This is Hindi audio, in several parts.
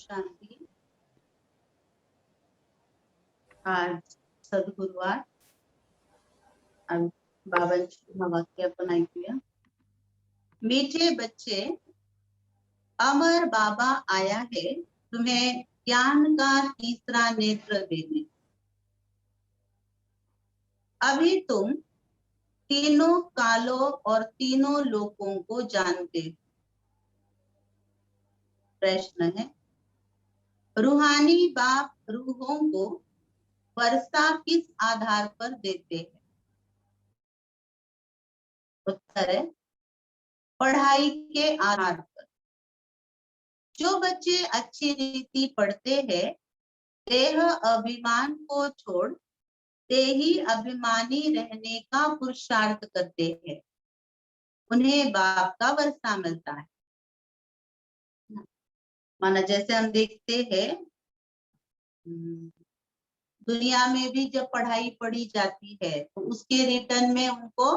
शांति। आज सद्गुरुवार अब बाबांची वाक्य आपण ऐकूया। मीठे बच्चे, अमर बाबा आया है तुम्हें ज्ञान का तीसरा नेत्र देने। अभी तुम तीनों कालों और तीनों लोकों को जानते हो। प्रश्न है, रूहानी बाप रूहों को वर्षा किस आधार पर देते हैं? उत्तर है, पढ़ाई के आधार पर। जो बच्चे अच्छी रीति पढ़ते हैं, देह अभिमान को छोड़ देही अभिमानी रहने का पुरुषार्थ करते हैं, उन्हें बाप का वर्षा मिलता है। माना जैसे हम देखते हैं दुनिया में भी जब पढ़ाई पढ़ी जाती है तो उसके रिटर्न में उनको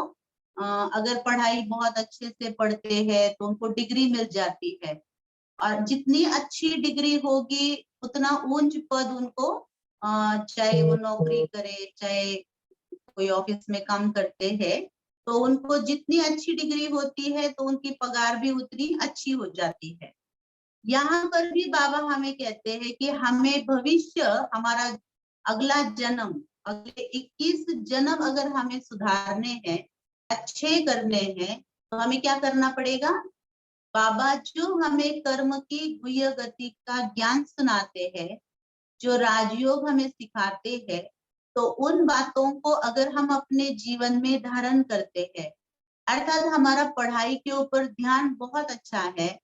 अगर पढ़ाई बहुत अच्छे से पढ़ते हैं तो उनको डिग्री मिल जाती है, और जितनी अच्छी डिग्री होगी उतना ऊंच पद उनको, चाहे वो नौकरी करे चाहे कोई ऑफिस में काम करते हैं, तो उनको जितनी अच्छी डिग्री होती है तो उनकी पगार भी उतनी अच्छी हो जाती है। यहाँ पर भी बाबा हमें कहते हैं कि हमें भविष्य, हमारा अगला जन्म, अगले 21 जन्म अगर हमें सुधारने हैं, अच्छे करने हैं, तो हमें क्या करना पड़ेगा? बाबा जो हमें कर्म की गुह्य गति का ज्ञान सुनाते हैं, जो राजयोग हमें सिखाते हैं, तो उन बातों को अगर हम अपने जीवन में धारण करते हैं, अर्थात हमारा पढ़ाई के ऊपर ध्यान बहुत अच्छा है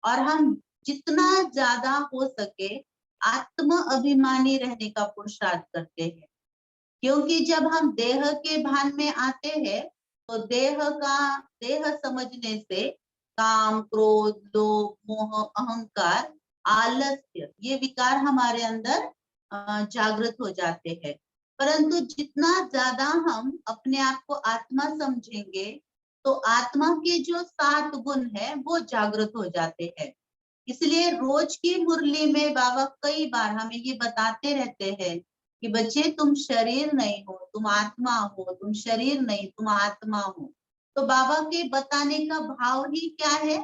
और हम जितना ज्यादा हो सके आत्म अभिमानी रहने का पुरुषार्थ करते हैं, क्योंकि जब हम देह के भान में आते हैं तो देह समझने से काम, क्रोध, लोभ, मोह, अहंकार, आलस्य, ये विकार हमारे अंदर जागृत हो जाते हैं। परंतु जितना ज्यादा हम अपने आप को आत्मा समझेंगे तो आत्मा के जो 7 गुण है वो जागृत हो जाते हैं। इसलिए रोज की मुरली में बाबा कई बार हमें ये बताते रहते हैं कि बच्चे तुम शरीर नहीं हो, तुम आत्मा हो, तुम शरीर नहीं तुम आत्मा हो। तो बाबा के बताने का भाव ही क्या है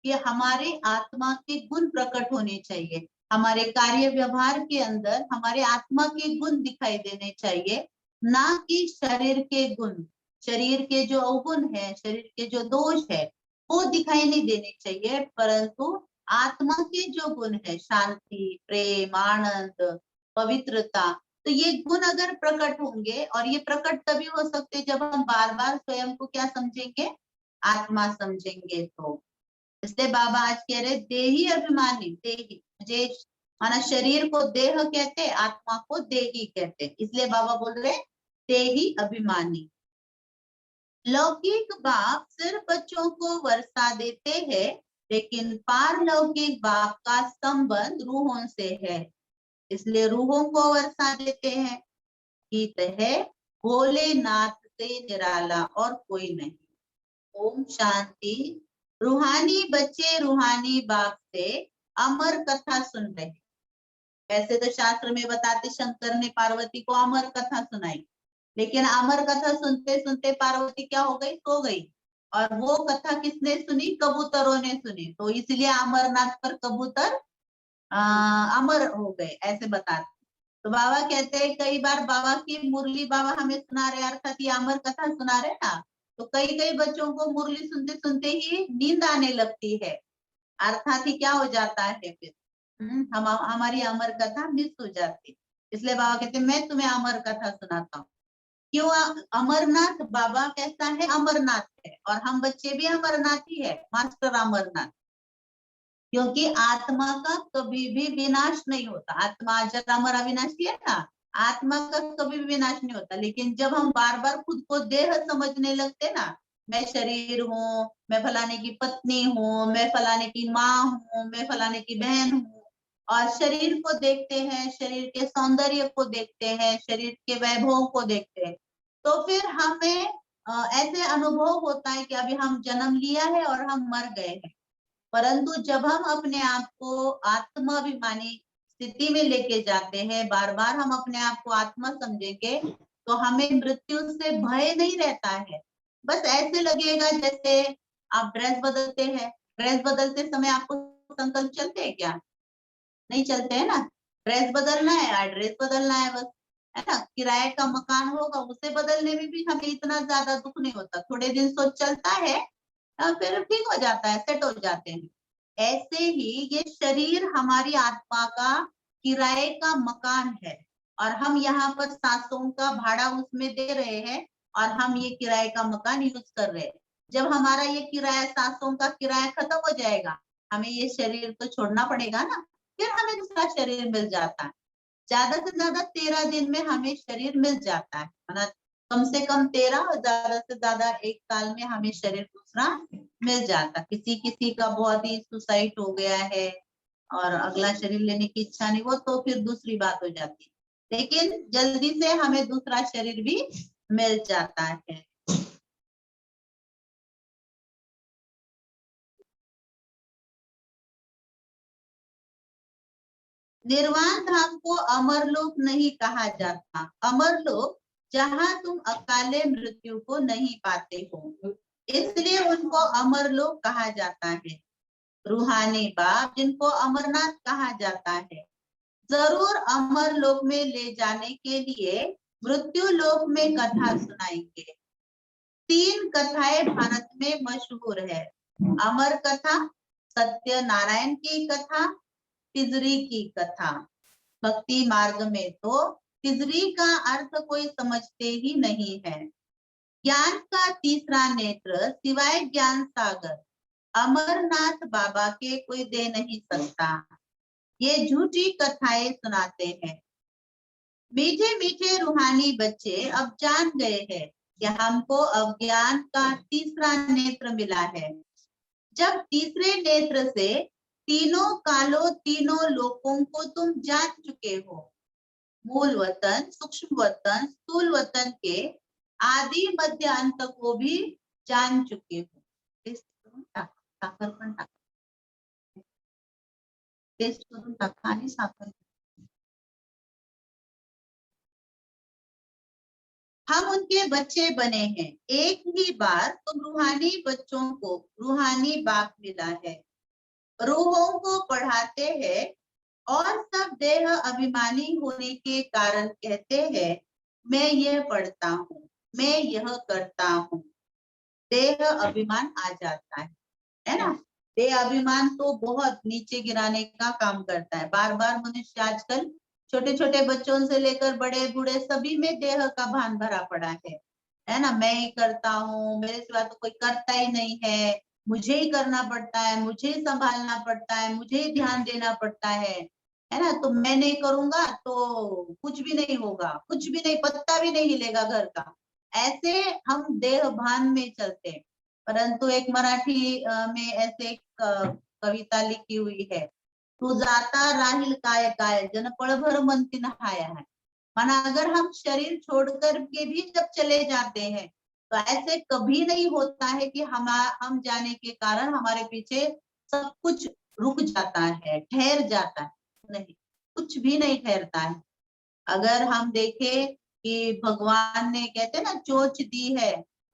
कि हमारे आत्मा के गुण प्रकट होने चाहिए, हमारे कार्य व्यवहार के अंदर हमारे आत्मा के गुण दिखाई देने चाहिए, ना कि शरीर के गुण। शरीर के जो अवगुण है, शरीर के जो दोष है वो दिखाई नहीं देने चाहिए, परंतु आत्मा के जो गुण है, शांति, प्रेम, आनंद, पवित्रता, तो ये गुण अगर प्रकट होंगे, और ये प्रकट तभी हो सकते जब हम बार बार स्वयं को क्या समझेंगे? आत्मा समझेंगे। तो इसलिए बाबा आज कह रहे देही अभिमानी, देही मुझे माना शरीर को देह कहते, आत्मा को देही कहते, इसलिए बाबा बोल रहे देही अभिमानी। लौकिक बाप सिर्फ बच्चों को वर्षा देते हैं, लेकिन पारलौकिक बाप का संबंध रूहों से है, इसलिए रूहों को वर्षा देते हैं। गीत है, भोलेनाथ से निराला और कोई नहीं। ओम शांति। रूहानी बच्चे रूहानी बाप से अमर कथा सुन रहे। वैसे तो शास्त्र में बताते शंकर ने पार्वती को अमर कथा सुनाई, लेकिन अमर कथा सुनते सुनते पार्वती क्या हो गई? सो गई। और वो कथा किसने सुनी? कबूतरों ने सुनी, तो इसलिए अमरनाथ पर कबूतर अमर हो गए, ऐसे बताते। तो बाबा कहते हैं कई बार बाबा की मुरली बाबा हमें सुना रहे, अर्थात ये अमर कथा सुना रहे ना, तो कई कई बच्चों को मुरली सुनते सुनते ही नींद आने लगती है, अर्थात ही क्या हो जाता है फिर हम हमारी अमर कथा मिस हो जाती। इसलिए बाबा कहते हैं मैं तुम्हें अमर कथा सुनाता हूँ। क्यों? अमरनाथ बाबा कैसा है? अमरनाथ है, और हम बच्चे भी अमरनाथ ही है, मास्टर अमरनाथ। क्योंकि आत्मा का कभी भी विनाश नहीं होता, आत्मा जब अमर अविनाशी है ना, आत्मा का कभी भी विनाश नहीं होता। लेकिन जब हम बार बार खुद को देह समझने लगते ना, मैं शरीर हूँ, मैं फलाने की पत्नी हूँ, मैं फलाने की माँ हूँ, मैं फलाने की बहन हूँ, और शरीर को देखते हैं, शरीर के सौंदर्य को देखते हैं, शरीर के वैभव को देखते हैं, तो फिर हमें ऐसे अनुभव होता है कि अभी हम जन्म लिया है और हम मर गए हैं। परंतु जब हम अपने आप को आत्माभिमानी स्थिति में लेके जाते हैं, बार बार हम अपने आप को आत्मा समझेंगे, तो हमें मृत्यु से भय नहीं रहता है। बस ऐसे लगेगा जैसे आप ड्रेस बदलते हैं, ड्रेस बदलते समय आपको संकल्प चलते हैं क्या? नहीं चलते हैं ना। ड्रेस बदलना है, एड्रेस बदलना है बस, है ना। किराए का मकान होगा, उसे बदलने में भी हमें इतना ज्यादा दुख नहीं होता, थोड़े दिन सोच चलता है, फिर ठीक हो जाता है, सेट हो जाते हैं। ऐसे ही ये शरीर हमारी आत्मा का किराए का मकान है, और हम यहाँ पर सांसों का भाड़ा उसमें दे रहे हैं, और हम ये किराए का मकान यूज कर रहे हैं। जब हमारा ये किराया, सांसों का किराया खत्म हो जाएगा, हमें ये शरीर तो छोड़ना पड़ेगा ना, फिर हमें दूसरा शरीर मिल जाता है। ज्यादा से ज्यादा 13 दिन में हमें शरीर मिल जाता है, मतलब कम से कम 13 और ज्यादा से ज्यादा 1 साल में हमें शरीर दूसरा मिल जाता। किसी किसी का बहुत ही सुसाइड हो गया है और अगला शरीर लेने की इच्छा नहीं, वो तो फिर दूसरी बात हो जाती है, लेकिन जल्दी से हमें दूसरा शरीर भी मिल जाता है। निर्वाण धाम को अमरलोक नहीं कहा जाता। अमरलोक जहाँ तुम अकाले मृत्यु को नहीं पाते हो, इसलिए उनको अमरलोक कहा जाता है। रूहानी बाप जिनको अमरनाथ कहा जाता है, जरूर अमर लोक में ले जाने के लिए मृत्यु लोक में कथा सुनाएंगे। 3 कथाएं भारत में मशहूर है। अमर कथा, सत्य नारायण की कथा, तिजरी की कथा। भक्ति मार्ग में तो तिजरी का अर्थ कोई समझते ही नहीं है। ज्ञान का तीसरा नेत्र सिवाय ज्ञान सागर अमरनाथ बाबा के कोई दे नहीं सकता। ये झूठी कथाएं सुनाते हैं। मीठे मीठे रूहानी बच्चे अब जान गए हैं कि हमको अज्ञान का तीसरा नेत्र मिला है। जब तीसरे नेत्र से तीनों कालों, तीनों लोकों को तुम जान चुके हो, मूल वतन, सूक्ष्म वतन, स्थूल वतन के आदि मध्य अंत को भी जान चुके हो। साखर पण टाक, टेस्ट करून टाका आणि साखर। हम उनके बच्चे बने हैं। एक ही बार तुम रूहानी बच्चों को रूहानी बाप मिला है। रूहों को पढ़ाते हैं और सब देह अभिमानी होने के कारण कहते हैं, मैं यह पढ़ता हूँ, मैं यह करता हूँ। देह अभिमान आ जाता है ना। देह अभिमान तो बहुत नीचे गिराने का काम करता है। बार बार मनुष्य आजकल छोटे छोटे बच्चों से लेकर बड़े बूढ़े सभी में देह का भान भरा पड़ा है ना। मैं ही करता हूँ, मेरे सिवा तो कोई करता ही नहीं है, मुझे ही करना पड़ता है, मुझे ही संभालना पड़ता है, मुझे ही ध्यान देना पड़ता है ना। तो मैं नहीं करूंगा तो कुछ भी नहीं होगा, कुछ भी नहीं, पत्ता भी नहीं हिलेगा घर का। ऐसे हम देह भान में चलते हैं। परंतु एक मराठी में ऐसे एक कविता लिखी हुई है, तू जाता राहिल काय काय जन पळभर मनती नहाया है। माना अगर हम शरीर छोड़कर के भी जब चले जाते हैं, तो ऐसे कभी नहीं होता है कि हम जाने के कारण हमारे पीछे सब कुछ रुक जाता है, ठहर जाता है। नहीं, कुछ भी नहीं ठहरता है। अगर हम देखें कि भगवान ने, कहते हैं ना, चोंच दी है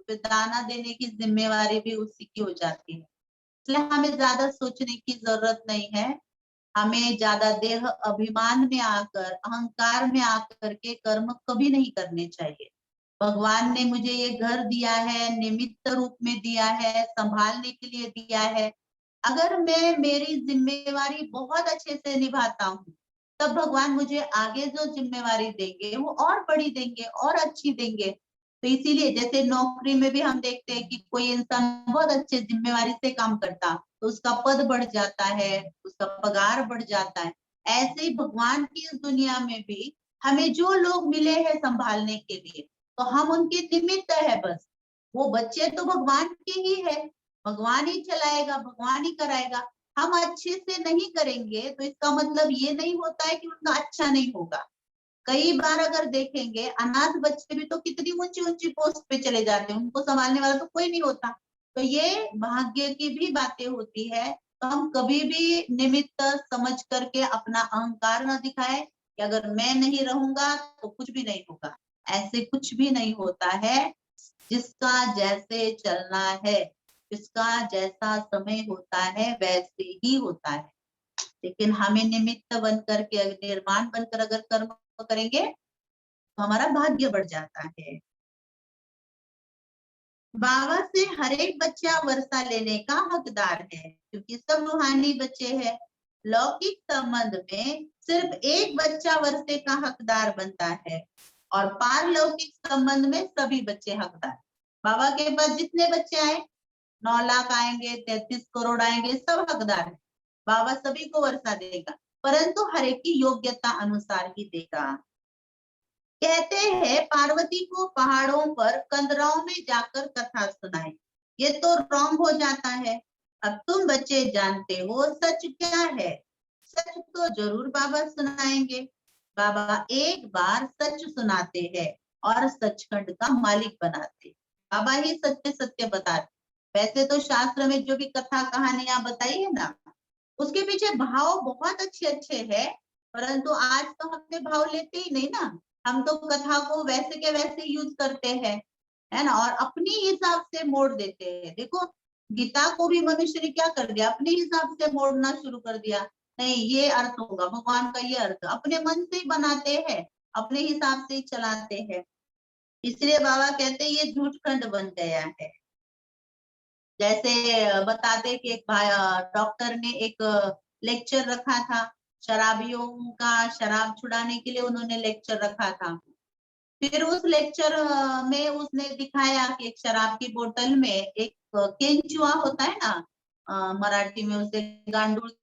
तो दाना देने की जिम्मेवारी भी उसी की हो जाती है। इसलिए हमें ज्यादा सोचने की जरूरत नहीं है। हमें ज्यादा देह अभिमान में आकर, अहंकार में आकर के कर्म कभी नहीं करने चाहिए। भगवान ने मुझे ये घर दिया है, निमित्त रूप में दिया है, संभालने के लिए दिया है। अगर मैं मेरी जिम्मेवारी बहुत अच्छे से निभाता हूँ, तब भगवान मुझे आगे जो जिम्मेवारी देंगे वो और बड़ी देंगे और अच्छी देंगे। तो इसीलिए जैसे नौकरी में भी हम देखते हैं कि कोई इंसान बहुत अच्छे जिम्मेवारी से काम करता, तो उसका पद बढ़ जाता है, उसका पगार बढ़ जाता है। ऐसे ही भगवान की इस दुनिया में भी हमें जो लोग मिले हैं संभालने के लिए, तो हम उनके निमित्त है बस। वो बच्चे तो भगवान के ही है, भगवान ही चलाएगा, भगवान ही कराएगा। हम अच्छे से नहीं करेंगे तो इसका मतलब ये नहीं होता है कि उनका अच्छा नहीं होगा। कई बार अगर देखेंगे, अनाथ बच्चे भी तो कितनी ऊंची ऊंची पोस्ट पे चले जाते हैं, उनको संभालने वाला तो कोई नहीं होता। तो ये भाग्य की भी बातें होती है। तो हम कभी भी निमित्त समझ करके अपना अहंकार न दिखाए कि अगर मैं नहीं रहूंगा तो कुछ भी नहीं होगा। ऐसे कुछ भी नहीं होता है। जिसका जैसे चलना है, जिसका जैसा समय होता है वैसे ही होता है। लेकिन हमें निमित्त बन करके, निर्माण बनकर अगर कर्म करेंगे तो हमारा भाग्य बढ़ जाता है। बाबा से हर एक बच्चा वर्षा लेने का हकदार है, क्योंकि सब रूहानी बच्चे हैं। लौकिक संबंध में सिर्फ एक बच्चा वर्षे का हकदार बनता है और पारलौकिक संबंध में सभी बच्चे हकदार। बाबा के पास जितने बच्चे आए, 9 लाख आएंगे, 33 करोड़ आएंगे, सब हकदार है। बाबा सभी को वर्षा देगा, परंतु हर एक की योग्यता अनुसार ही देगा। कहते हैं पार्वती को पहाड़ों पर कंदराओं में जाकर कथा सुनाए। ये तो रॉन्ग हो जाता है। अब तुम बच्चे जानते हो सच क्या है। सच तो जरूर बाबा सुनाएंगे। बाबा एक बार सच सुनाते हैं और सचखंड का मालिक बनाते। बाबा ही सत्य सत्य बताते। वैसे तो शास्त्र में जो भी कथा कहानियां बताई है ना, उसके पीछे भाव बहुत अच्छे अच्छे हैं, परंतु आज तो हमने भाव लेते ही नहीं ना। हम तो कथा को वैसे के वैसे यूज करते हैं, है ना, और अपनी हिसाब से मोड़ देते हैं। देखो, गीता को भी मनुष्य ने क्या कर दिया, अपने हिसाब से मोड़ना शुरू कर दिया। नहीं, ये अर्थ होगा भगवान का, ये अर्थ अपने मन से ही बनाते हैं, अपने हिसाब से ही चलाते हैं। इसलिए बाबा कहते हैं ये झूठ खंड बन गया है। जैसे बताते कि एक डॉक्टर ने एक लेक्चर रखा था, शराबियों का शराब छुड़ाने के लिए उन्होंने लेक्चर रखा था। फिर उस लेक्चर में उसने दिखाया कि एक शराब की बोतल में एक केंचुआ होता है ना, मराठी में उसे गांडूल,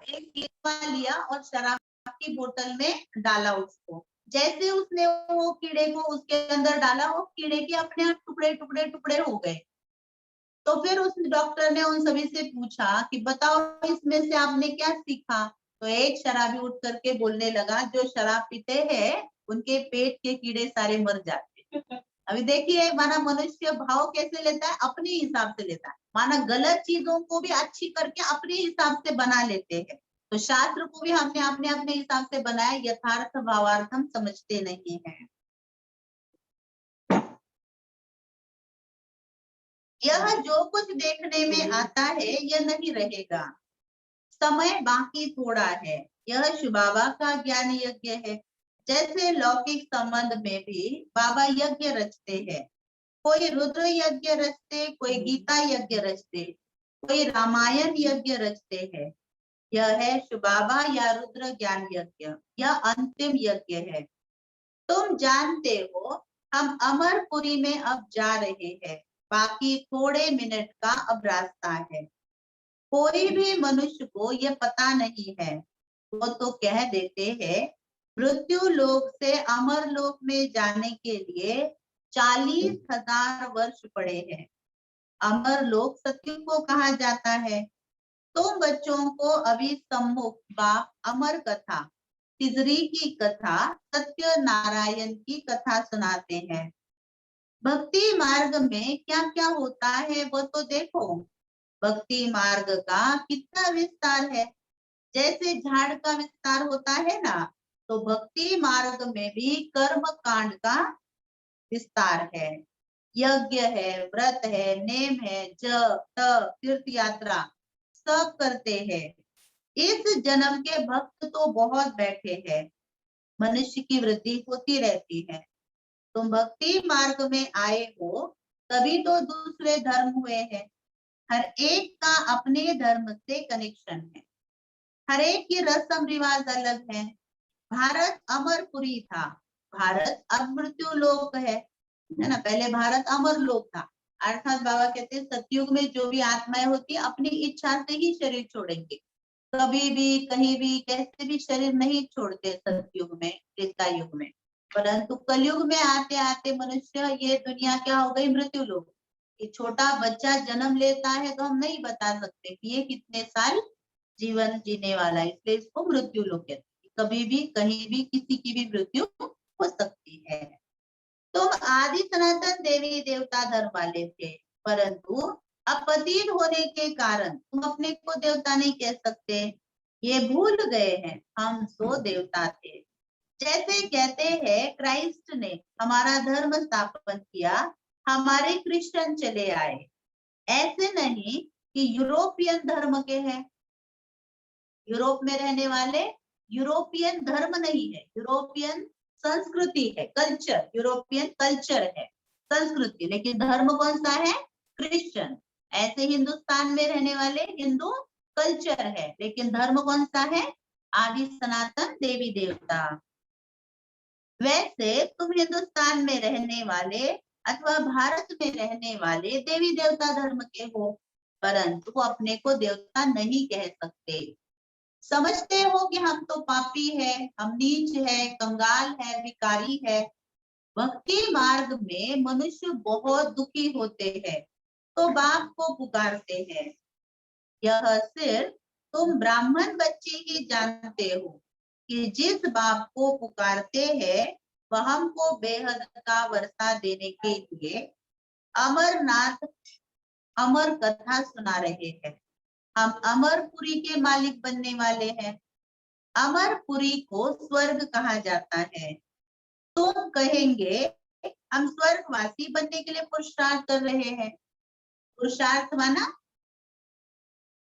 एक केंचुआ लिया और शराब की बोतल में डाला उसको। जैसे उसने वो कीड़े को उसके अंदर डाला, वो कीड़े के अपने आप टुकड़े टुकड़े टुकड़े हो गए। तो फिर उस डॉक्टर ने उन सभी से पूछा कि बताओ इसमें से आपने क्या सीखा। तो एक शराबी उठ करके बोलने लगा, जो शराब पीते हैं उनके पेट के कीड़े सारे मर जाते हैं। अभी देखिए, माना मनुष्य भाव कैसे लेता है, अपने हिसाब से लेता है। माना गलत चीजों को भी अच्छी करके अपने हिसाब से बना लेते हैं। तो शास्त्र को भी हमने अपने अपने हिसाब से बनाया, यथार्थ भावार्थ हम समझते नहीं है। यह जो कुछ देखने में आता है यह नहीं रहेगा। समय बाकी थोड़ा है। यह शिव बाबा का ज्ञान यज्ञ है। जैसे लौकिक संबंध में भी बाबा यज्ञ रचते हैं। कोई रुद्र यज्ञ रचते, कोई गीता यज्ञ रचते, कोई रामायण यज्ञ रचते हैं। यह है शिव बाबा या रुद्र ज्ञान यज्ञ। यह अंतिम यज्ञ है। तुम जानते हो हम अमरपुरी में अब जा रहे हैं। बाकी थोड़े मिनट का अब रास्ता है। कोई भी मनुष्य को यह पता नहीं है। वो तो कह देते हैं मृत्यु लोक से अमर लोक में जाने के लिए 40,000 वर्ष पड़े हैं। अमर लोक सत्युग को कहा जाता है। तुम बच्चों को अभी सम्मुख बाप अमर कथा, तिजरी की कथा, सत्य नारायण की कथा सुनाते हैं। भक्ति मार्ग में क्या क्या होता है वो तो देखो। भक्ति मार्ग का कितना विस्तार है। जैसे झाड़ का विस्तार होता है ना, तो भक्ति मार्ग में भी कर्म कांड का विस्तार है। यज्ञ है, व्रत है, नेम है, जप तप तीर्थ यात्रा सब करते हैं। इस जन्म के भक्त तो बहुत बैठे हैं। मनुष्य की वृद्धि होती रहती है। तुम भक्ति मार्ग में आए हो तभी तो दूसरे धर्म हुए हैं। हर एक का अपने धर्म से कनेक्शन है। हर एक की रस्म रिवाज अलग है। भारत अमरपुरी था, भारत अब मृत्यु लोक है ना। पहले भारत अमर लोक था। अर्थात बाबा कहते हैं सतयुग में जो भी आत्माएं होती है अपनी इच्छा से ही शरीर छोड़ेंगे। कभी भी कहीं भी कैसे भी शरीर नहीं छोड़ते सतयुग में, त्रेता युग में। परंतु कलयुग में आते आते मनुष्य, ये दुनिया क्या हो गई, मृत्यु लोक। ये छोटा बच्चा जन्म लेता है तो हम नहीं बता सकते कि ये कितने साल जीवन जीने वाला है, इसलिए इसको मृत्यु लोक कहते हैं। कभी भी कहीं भी किसी की भी मृत्यु हो सकती है। तुम आदि सनातन देवी देवता धर्म वाले थे, परंतु अब पतित होने के कारण तुम अपने को देवता नहीं कह सकते। ये भूल गए हैं हम सो देवता थे। जैसे कहते हैं क्राइस्ट ने हमारा धर्म स्थापन किया, हमारे क्रिश्चियन चले आए। ऐसे नहीं कि यूरोपियन धर्म के हैं, यूरोप में रहने वाले यूरोपियन धर्म नहीं है, यूरोपियन संस्कृति है, कल्चर, यूरोपियन कल्चर है, संस्कृति, लेकिन धर्म कौन सा है? क्रिश्चियन। ऐसे हिंदुस्तान में रहने वाले हिंदू कल्चर है, लेकिन धर्म कौन सा है? आदि सनातन देवी देवता। वैसे तुम हिंदुस्तान में रहने वाले अथवा भारत में रहने वाले देवी देवता धर्म के हो, परंतु अपने को देवता नहीं कह सकते। समझते हो कि हम तो पापी है, हम नीच है, कंगाल है, भिखारी है। भक्ति मार्ग में मनुष्य बहुत दुखी होते हैं तो बाप को पुकारते हैं। यह सिर्फ तुम ब्राह्मण बच्चे ही जानते हो कि जिस बाप को पुकारते हैं वह हमको बेहद का वर्षा देने के लिए अमरनाथ अमर कथा सुना रहे हैं। हम अमरपुरी के मालिक बनने वाले हैं। अमरपुरी को स्वर्ग कहा जाता है। तुम कहेंगे हम स्वर्गवासी बनने के लिए पुरुषार्थ कर रहे हैं। पुरुषार्थ माना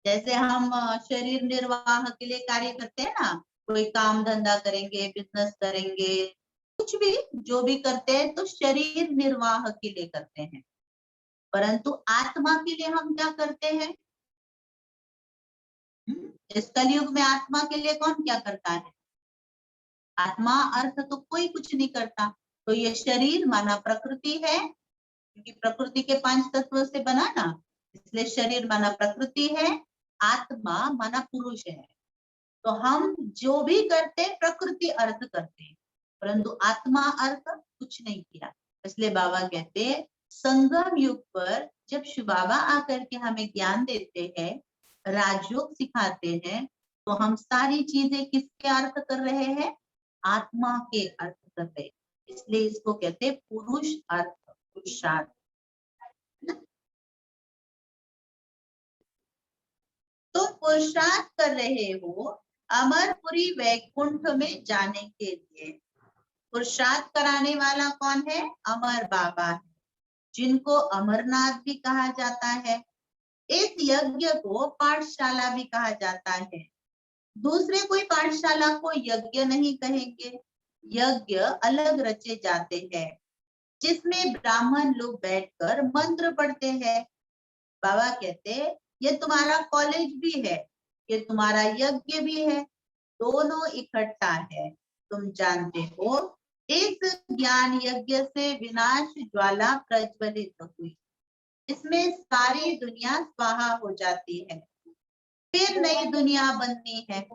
जैसे हम शरीर निर्वाह के लिए कार्य करते हैं ना, कोई काम धंधा करेंगे, बिजनेस करेंगे, कुछ भी जो भी करते हैं तो शरीर निर्वाह के लिए करते हैं, परंतु आत्मा के लिए हम क्या करते हैं? इस कलयुग में आत्मा के लिए कौन क्या करता है? आत्मा अर्थ तो कोई कुछ नहीं करता। तो ये शरीर माना प्रकृति है, क्योंकि प्रकृति के 5 तत्वों से बना ना, इसलिए शरीर माना प्रकृति है, आत्मा माना पुरुष है। तो हम जो भी करते हैं प्रकृति अर्थ करते हैं, परंतु आत्मा अर्थ कुछ नहीं किया। इसलिए बाबा कहते हैं संगम युग पर जब शिव बाबा आकर के हमें ज्ञान देते हैं, राजयोग सिखाते हैं, तो हम सारी चीजें किसके अर्थ कर रहे हैं? आत्मा के अर्थ कर रहे हैं। इसलिए इसको कहते हैं पुरुष अर्थ, पुरुषार्थ। तो पुरुषार्थ कर रहे हो अमरपुरी वैकुंठ में जाने के लिए। पुरुषार्थ कराने वाला कौन है? अमर बाबा है, जिनको अमरनाथ भी कहा जाता है। इस यज्ञ को पाठशाला भी कहा जाता है। दूसरे कोई पाठशाला को यज्ञ नहीं कहेंगे। यज्ञ अलग रचे जाते हैं, जिसमें ब्राह्मण लोग बैठकर मंत्र पढ़ते हैं। बाबा कहते हैं ये तुम्हारा कॉलेज भी है, ये तुम्हारा यज्ञ भी है, दोनों इकट्ठा है। तुम जानते हो इस ज्ञान यज्ञ से विनाश ज्वाला प्रज्वलित हुई, इसमें सारी दुनिया स्वाहा हो जाती है, फिर नई दुनिया बननी है।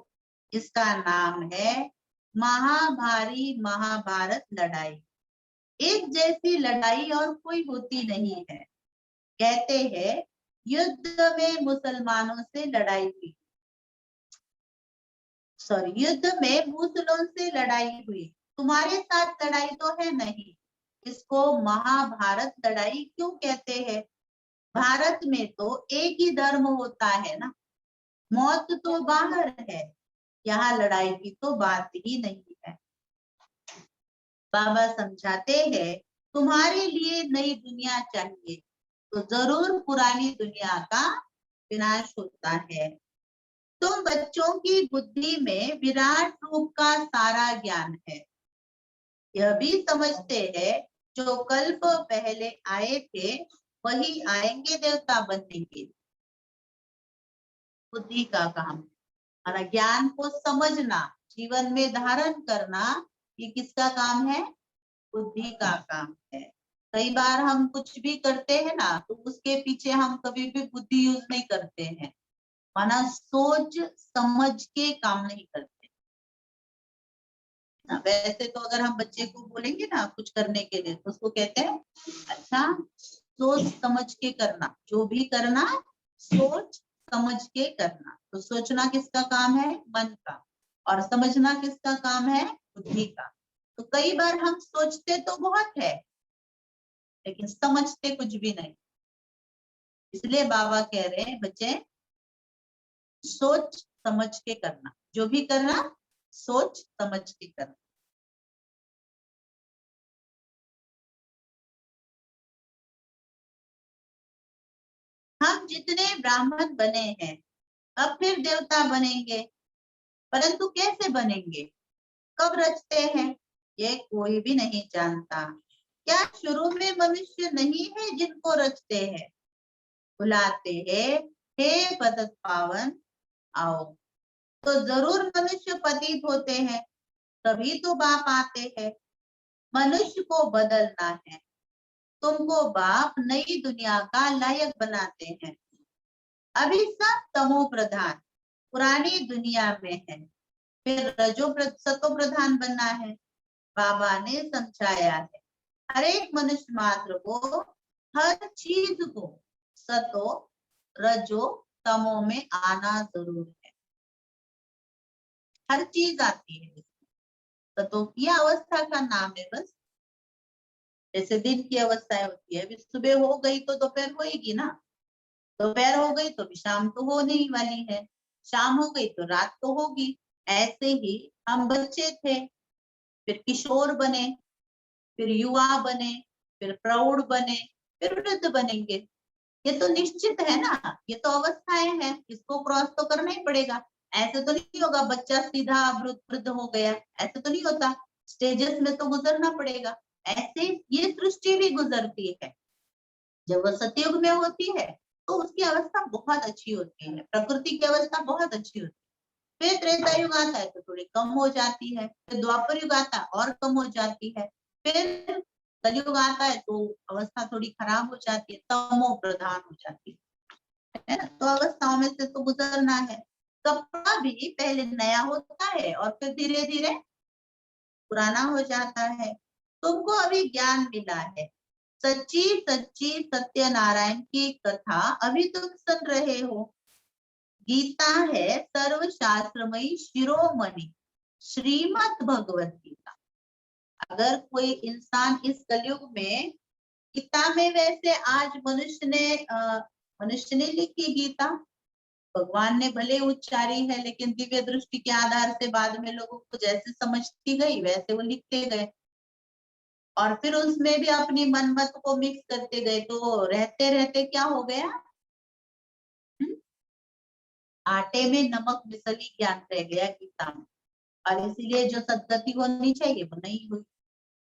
इसका नाम है महाभारी महाभारत लड़ाई। एक जैसी लड़ाई और कोई होती नहीं है। कहते हैं युद्ध में मुसलमानों से लड़ाई हुई, युद्ध में मुसलों से लड़ाई हुई, तुम्हारे साथ लड़ाई तो है नहीं। इसको महाभारत लड़ाई क्यों कहते हैं? भारत में तो एक ही धर्म होता है ना, मौत तो बाहर है, यहाँ लड़ाई की तो बात ही नहीं है। बाबा समझाते हैं तुम्हारे लिए नई दुनिया चाहिए तो जरूर पुरानी दुनिया का विनाश होता है। तुम बच्चों की बुद्धि में विराट रूप का सारा ज्ञान है, यह भी समझते हैं जो कल्प पहले आए थे वही आएंगे देवता बनने के लिए। बुद्धि का काम, हमारा ज्ञान को समझना, जीवन में धारण करना, ये किसका काम है? बुद्धि का काम है। कई बार हम कुछ भी करते हैं ना, तो उसके पीछे हम कभी भी बुद्धि यूज नहीं करते हैं, माना सोच समझ के काम नहीं करते। वैसे तो अगर हम बच्चे को बोलेंगे ना कुछ करने के लिए, तो उसको कहते हैं अच्छा सोच समझ के करना, जो भी करना सोच समझ के करना। तो सोचना किसका काम है? मन का। और समझना किसका काम है? बुद्धि का। तो कई बार हम सोचते तो बहुत है, लेकिन समझते कुछ भी नहीं। इसलिए बाबा कह रहे हैं बच्चे सोच समझ के करना, जो भी करना सोच समझ के करना। हम जितने ब्राह्मण बने हैं अब फिर देवता बनेंगे, परंतु कैसे बनेंगे, कब रचते हैं, ये कोई भी नहीं जानता। क्या शुरू में मनुष्य नहीं है जिनको रचते हैं, बुलाते हैं हे पतित पावन आओ, तो जरूर मनुष्य पतित होते हैं, तभी तो बाप आते हैं। मनुष्य को बदलना है, तुमको बाप नई दुनिया का लायक बनाते हैं। अभी सब तमो प्रधान पुरानी दुनिया में है, फिर सतो प्रधान बनना है। बाबा ने समझाया है हर एक मनुष्य मात्र को हर चीज को सतो रजो तमो में आना जरूर है। हर चीज आती है, सतो की अवस्था का नाम है बस। जैसे दिन की अवस्थाएं होती है, अभी सुबह हो गई तो दोपहर होएगी ना, दोपहर हो गई तो भी शाम तो होने ही वाली है, शाम हो गई तो रात तो होगी। ऐसे ही हम बच्चे थे, फिर किशोर बने, फिर युवा बने, फिर प्रौढ़ बने, फिर वृद्ध बनेंगे। ये तो निश्चित है ना, ये तो अवस्थाएं हैं, इसको क्रॉस तो करना ही पड़ेगा। ऐसे तो नहीं होगा बच्चा सीधा वृद्ध वृद्ध हो गया, ऐसे तो नहीं होता, स्टेजेस में तो गुजरना पड़ेगा। ऐसे ये सृष्टि भी गुजरती है। जब वो सतयुग में होती है तो उसकी अवस्था बहुत अच्छी होती है, प्रकृति की अवस्था बहुत अच्छी होती है। फिर त्रेता युग आता है तो थोड़ी कम हो जाती है, फिर द्वापर युग आता है और कम हो जाती है, फिर कलयुग आता है तो अवस्था थोड़ी खराब हो जाती है, तमो प्रधान हो जाती है ना। तो अवस्थाओं में से तो गुजरना है। कपड़ा भी पहले नया होता है और फिर धीरे धीरे पुराना हो जाता है। तुमको अभी ज्ञान मिला है, सच्ची सच्ची सत्यनारायण की कथा अभी तुम सुन रहे हो। गीता है सर्वशास्त्रमयी शिरोमणि श्रीमद् भगवत गीता। अगर कोई इंसान इस कलयुग में गीता में, वैसे आज मनुष्य ने लिखी गीता, भगवान ने भले उच्चारी है, लेकिन दिव्य दृष्टि के आधार से बाद में लोगों को जैसे समझती गई वैसे वो लिखते गए, और फिर उसमें भी अपनी मनमत को मिक्स करते गए, तो रहते रहते क्या हो गया, हुँ? आटे में नमक मिसली ज्ञान रह गया गीता में। और इसीलिए जो सदगति होनी चाहिए वो नहीं हुई।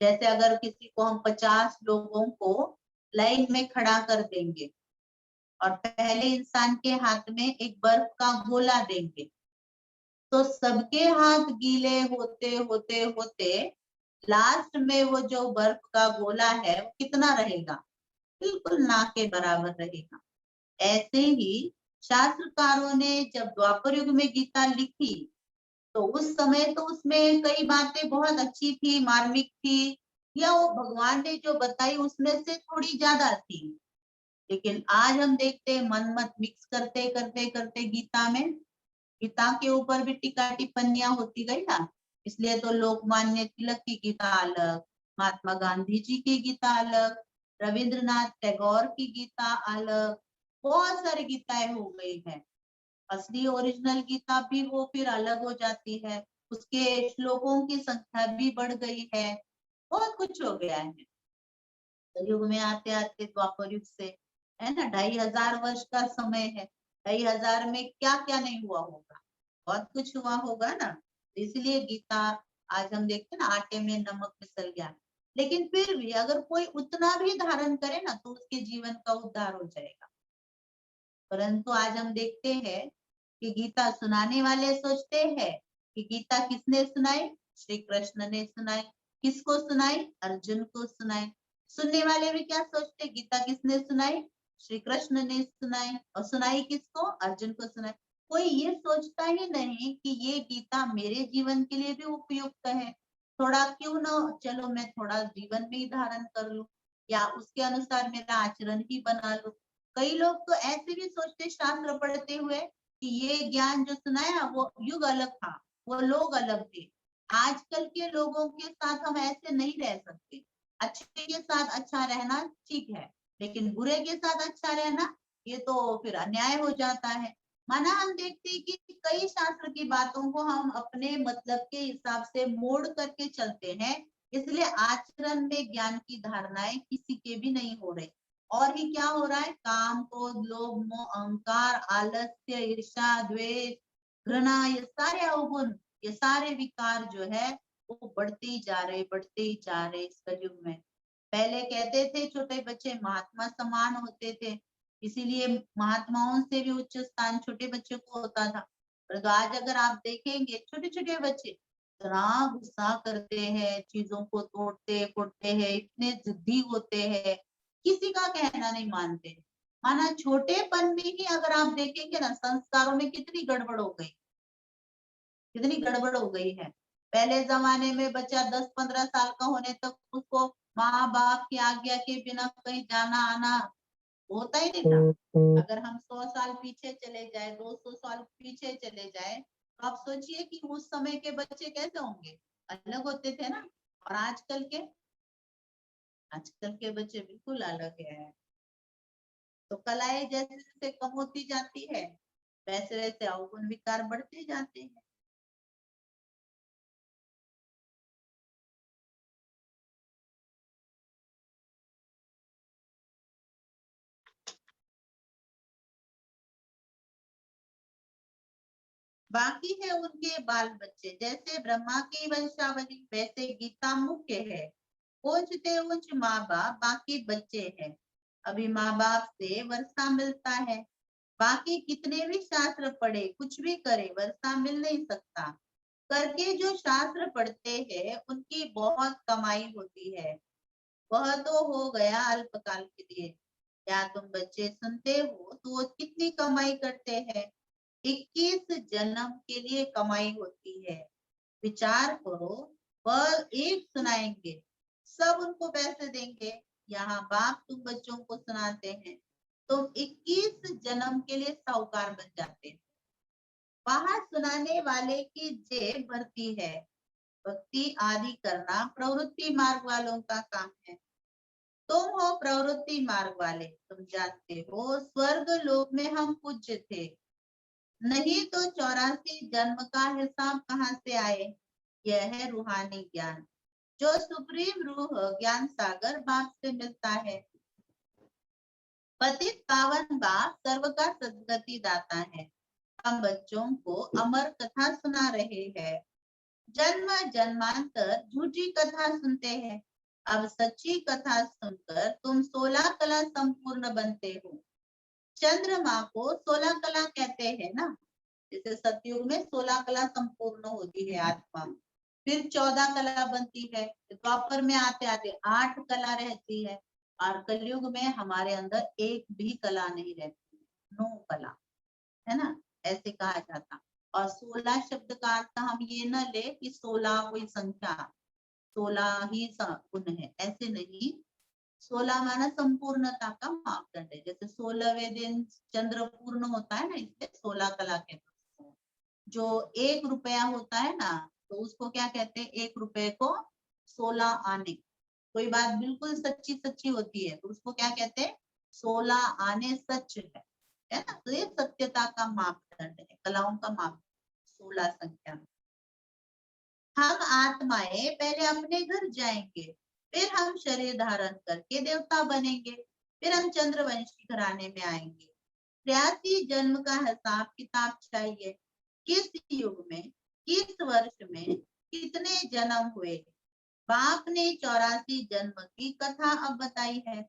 जैसे अगर किसी को हम 50 लोगों को लाइन में खड़ा कर देंगे और पहले इंसान के हाथ में एक बर्फ का गोला देंगे, तो सबके हाथ गीले होते होते होते लास्ट में वो जो बर्फ का गोला है वो कितना रहेगा, बिल्कुल ना के बराबर रहेगा। ऐसे ही शास्त्रकारों ने जब द्वापर युग में गीता लिखी तो उस समय तो उसमें कई बातें बहुत अच्छी थी, मार्मिक थी, या वो भगवान ने जो बताई उसमें से थोड़ी ज्यादा थी। लेकिन आज हम देखते हैं मन मत मिक्स करते करते करते गीता के ऊपर भी टीका टिप्पणियां होती गई ना। इसलिए तो लोकमान्य तिलक की गीता अलग, महात्मा गांधी जी की गीता अलग, रविंद्रनाथ टैगोर की गीता अलग, बहुत सारी गीताएं हो गई है। असली ओरिजिनल गीता भी वो फिर अलग हो जाती है, उसके श्लोकों की संख्या भी बढ़ गई है, बहुत कुछ हो गया है। कलयुग में आते आते द्वापर युग से, है ना, 2500 वर्ष का समय है। 2500 में क्या क्या नहीं हुआ होगा, बहुत कुछ हुआ होगा ना। इसलिए गीता आज हम देखते हैं ना, आटे में नमक मिसल गया। लेकिन फिर भी अगर कोई उतना भी धारण करे ना तो उसके जीवन का उद्धार हो जाएगा। परंतु आज हम देखते हैं कि गीता सुनाने वाले सोचते हैं कि गीता किसने सुनाई, श्री कृष्ण ने सुनाई। किसको सुनाई, अर्जुन को सुनाई। सुनने वाले भी क्या सोचते, गीता किसने सुनाई, श्री कृष्ण ने सुनाई, और सुनाई किसको, अर्जुन को सुनाई। कोई ये सोचता ही नहीं कि ये गीता मेरे जीवन के लिए भी उपयुक्त है, थोड़ा क्यों ना चलो मैं थोड़ा जीवन में ही धारण कर लूं, या उसके अनुसार मेरा आचरण ही बना लूं। कई लोग तो ऐसे भी सोचते शास्त्र पढ़ते हुए कि ये ज्ञान जो सुनाया वो युग अलग था, वो लोग अलग थे। आजकल के लोगों के साथ हम ऐसे नहीं रह सकते। अच्छे के साथ अच्छा रहना ठीक है, लेकिन बुरे के साथ अच्छा रहना ये तो फिर अन्याय हो जाता है। माना हम देखते हैं कि कई शास्त्र की बातों को हम अपने मतलब के हिसाब से मोड़ करके चलते हैं, इसलिए आचरण में ज्ञान की धारणाएं किसी के भी नहीं हो रही। और ही क्या हो रहा है, काम, क्रोध, लोभ, मोह, अहंकार, आलस्य, ईर्ष्या, द्वेष, घृणा, ये सारे अवगुण, ये सारे विकार जो है वो बढ़ते ही जा रहे, बढ़ते ही जा रहे इस कलयुग में। पहले कहते थे छोटे बच्चे महात्मा समान होते थे, इसीलिए महात्माओं से भी उच्च स्थान छोटे बच्चों को होता था। परंतु आज अगर आप देखेंगे छोटे छोटे बच्चे इतना गुस्सा करते हैं, चीजों को तोड़ते फोड़ते हैं, इतने जिद्दी होते हैं, किसी का कहना नहीं मानते। माना छोटेपन में ही अगर आप देखेंगे ना, संस्कारों में कितनी गड़बड़ हो गई, कितनी गड़बड़ हो गई है। पहले जमाने में बच्चा 10-15 साल का होने तक उसको माँ बाप की आज्ञा के बिना कहीं जाना आना होता ही नहीं था। अगर हम 100 साल पीछे चले जाए, 200 साल पीछे चले जाए, तो आप सोचिए कि उस समय के बच्चे कैसे होंगे, अलग होते थे ना। और आजकल के बच्चे बिल्कुल अलग है। तो कलाएं जैसे जैसे कम होती जाती है, वैसे वैसे अवगुण विकार बढ़ते जाते हैं। बाकी है उनके बाल बच्चे, जैसे ब्रह्मा की वंशावली वैसे गीता मुख्य है। पूछते उच्च माँ बाप बाकी बच्चे हैं, अभी माँ बाप से वर्षा मिलता है। बाकी कितने भी शास्त्र पढ़े, कुछ भी करे, वर्षा मिल नहीं सकता। करके जो शास्त्र पढ़ते हैं उनकी बहुत कमाई होती है, वह तो हो गया अल्पकाल के लिए। क्या तुम बच्चे सुनते हो तो वो कितनी कमाई करते हैं, 21 जन्म के लिए कमाई होती है। विचार करो, वह एक सुनाएंगे, सब उनको पैसे देंगे। यहाँ बाप तुम बच्चों को सुनाते हैं, तुम 21 जन्म के लिए साहूकार बन जाते हैं। वहां सुनाने वाले की जेब भरती है। भक्ति आदि करना प्रवृत्ति मार्ग वालों का काम है। तुम हो प्रवृत्ति मार्ग वाले, तुम जानते हो स्वर्ग लोक में हम पूज्य थे, नहीं तो 84 जन्म का हिसाब कहाँ से आए। यह है रूहानी ज्ञान, जो सुप्रीम रूह ज्ञान सागर बाप से मिलता है। पतित पावन बाप सर्व का सदगति दाता है। हम बच्चों को अमर कथा सुना रहे हैं। जन्म जन्मांतर झूठी कथा सुनते हैं, अब सच्ची कथा सुनकर तुम 16 कला संपूर्ण बनते हो। चंद्रमा को 16 कला कहते हैं ना, जैसे सतयुग में 16 कला संपूर्ण होती है आत्मा, फिर 14 कला बनती है, द्वापर में आते आते 8 कला रहती है, और कलयुग में हमारे अंदर एक भी कला नहीं रहती, 9 कला है ना, ऐसे कहा जाता। और 16 शब्द का अर्थ हम ये न ले कि 16 कोई संख्या, 16 ही गुण है, ऐसे नहीं। 16 माना संपूर्णता का मापदंड है, जैसे 16वें दिन चंद्र पूर्ण होता है ना, इसलिए 16 कला कहते हैं। जो 1 रुपया होता है ना, तो उसको क्या कहते हैं, 1 रुपए को 16 आने। कोई बात बिल्कुल सच्ची सच्ची होती है तो उसको क्या कहते हैं, 16 आने सच है ना। तो ये सत्यता का मापदंड है, कलाओं का माप 16 संख्या। हम आत्माएं पहले अपने घर जाएंगे, फिर हम शरीर धारण करके देवता बनेंगे, फिर हम चंद्रवंशी घराने में आएंगे। 83 जन्म का हिसाब किताब चाहिए, किस युग में, किस वर्ष में कितने जन्म हुए। बाप ने 84 जन्म की कथा अब बताई है।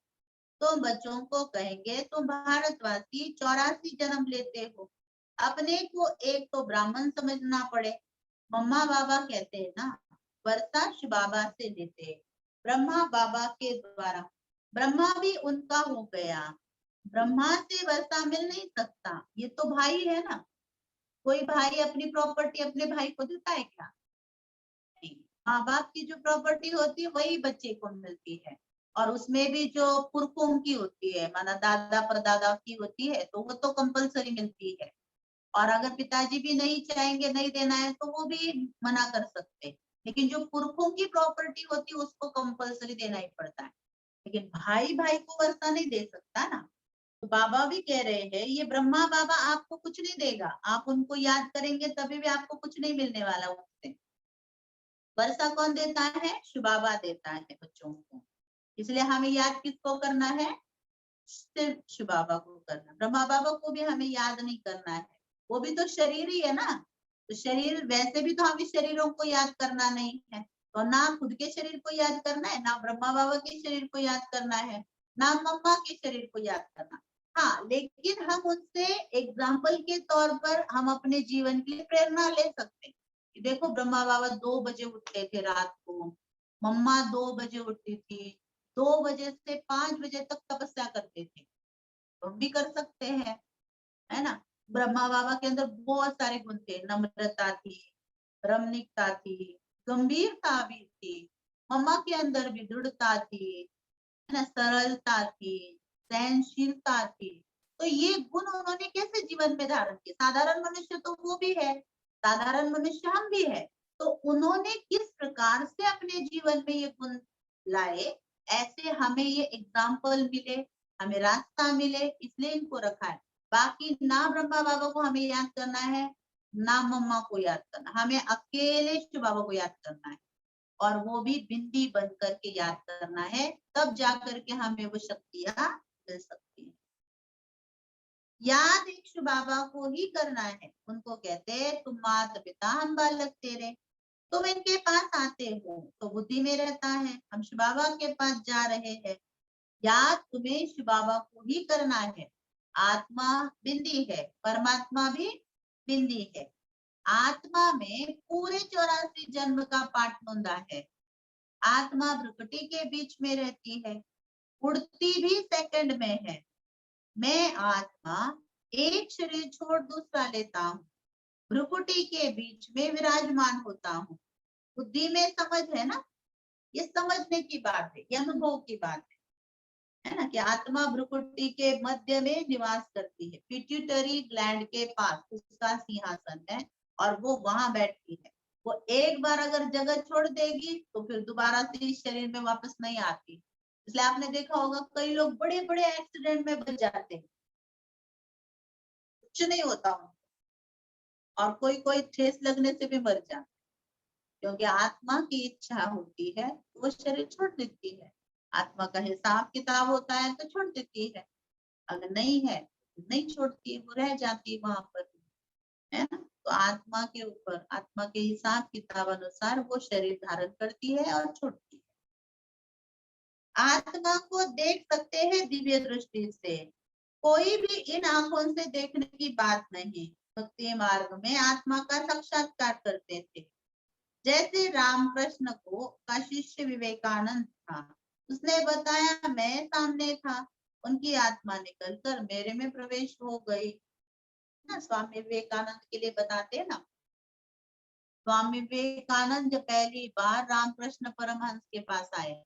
तो बच्चों को कहेंगे तुम भारतवासी 84 जन्म लेते हो, अपने को एक तो ब्राह्मण समझना पड़े। मम्मा बाबा कहते हैं ना, वर्षा शिव बाबा से लेते, ब्रह्मा बाबा के द्वारा, ब्रह्मा भी उनका हो गया, ब्रह्मा से वर्षा मिल नहीं सकता, ये तो भाई है ना। कोई भाई अपनी प्रॉपर्टी अपने भाई को देता है क्या, नहीं। माँ बाप की जो प्रॉपर्टी होती है वही बच्चे को मिलती है, और उसमें भी जो पुरखों की होती है, माना दादा परदादा की होती है, तो वो तो कंपलसरी मिलती है। और अगर पिताजी भी नहीं चाहेंगे, नहीं देना है, तो वो भी मना कर सकते। लेकिन जो पुरखों की प्रॉपर्टी होती है उसको कंपलसरी देना ही पड़ता है, लेकिन भाई भाई को वर्षा नहीं दे सकता ना। तो बाबा भी कह रहे हैं ये ब्रह्मा बाबा आपको कुछ नहीं देगा, आप उनको याद करेंगे तभी भी आपको कुछ नहीं मिलने वाला उनसे। वर्षा कौन देता है? शिव बाबा देता है बच्चों को। इसलिए हमें याद किसको करना है? सिर्फ शिव बाबा को करना। ब्रह्मा बाबा को भी हमें याद नहीं करना है, वो भी तो शरीर ही है ना। तो शरीर वैसे भी तो हमें शरीरों को याद करना नहीं है, तो ना खुद के शरीर को याद करना है, ना ब्रह्मा बाबा के शरीर को याद करना है, ना मम्मा के शरीर को याद करना। हाँ, लेकिन हम उनसे एग्जाम्पल के तौर पर हम अपने जीवन के लिए प्रेरणा ले सकते हैं। देखो ब्रह्मा बाबा 2 बजे उठते थे रात को, मम्मा 2 बजे उठती थी, 2 बजे से 5 बजे तक तपस्या करते थे, तो हम भी कर सकते हैं, है ना। ब्रह्मा बाबा के अंदर बहुत सारे गुण थे, नम्रता थी, रमणीकता थी, गंभीरता भी थी, मम्मा के अंदर भी दृढ़ता थी, है ना, सरलता थी, सहनशीलता थी। तो ये गुण उन्होंने कैसे जीवन में धारण किए? साधारण मनुष्य तो वो भी है, साधारण मनुष्य हम भी है, तो उन्होंने किस प्रकार से अपने जीवन में ये गुण लाए, ऐसे हमें ये एग्जाम्पल मिले, हमें रास्ता मिले, इसलिए इनको रखा है। बाकी ना ब्रह्मा बाबा को हमें याद करना है, ना मम्मा को याद करना, हमें अकेले शिव बाबा को याद करना है, और वो भी बिंदी बन करके याद करना है, तब जा करके हमें वो शक्तियां मिल सकती है। याद एक शिव बाबा को ही करना है। उनको कहते हैं तुम माता पिता हम बालक तेरे, तुम इनके पास आते हो तो बुद्धि में रहता है, हम शिव बाबा के पास जा रहे हैं। याद तुम्हें शिव बाबा को ही करना है। आत्मा बिंदी है, परमात्मा भी बिंदी है। आत्मा में पूरे 84 जन्म का पाठ नोंदा है। आत्मा भ्रुकुटी के बीच में रहती है, उड़ती भी सेकंड में है। मैं आत्मा एक शरीर छोड़ दूसरा लेता हूँ, भ्रुकुटी के बीच में विराजमान होता हूँ। बुद्धि में समझ है ना, ये समझने की बात है, ये अनुभव की बात है ना, कि आत्मा भ्रुकुटी के मध्य में निवास करती है, पिट्यूटरी ग्लैंड के पास उसका सिंहासन है और वो वहां बैठती है। वो एक बार अगर जगह छोड़ देगी तो फिर दोबारा से इस शरीर में वापस नहीं आती। इसलिए आपने देखा होगा कई लोग बड़े बड़े एक्सीडेंट में बच जाते हैं, कुछ नहीं होता उनको, और कोई कोई ठेस लगने से भी मर जाते, क्योंकि आत्मा की इच्छा होती है वो शरीर छोड़ देती है। आत्मा का हिसाब किताब होता है तो छोड़ देती है, अगर नहीं है तो नहीं छोड़ती, वो रह जाती है वहां पर, है ना। तो आत्मा के ऊपर, आत्मा के हिसाब किताब अनुसार वो शरीर धारण करती है और छोड़ती है। आत्मा को देख सकते हैं दिव्य दृष्टि से, कोई भी इन आंखों से देखने की बात नहीं। भक्ति मार्ग में आत्मा का साक्षात्कार करते थे। जैसे रामकृष्ण को का शिष्य विवेकानंद था, उसने बताया मैं सामने था, उनकी आत्मा निकलकर मेरे में प्रवेश हो गई ना। स्वामी विवेकानंद के लिए बताते हैं ना, स्वामी विवेकानंद जब पहली बार रामकृष्ण परमहंस के पास आए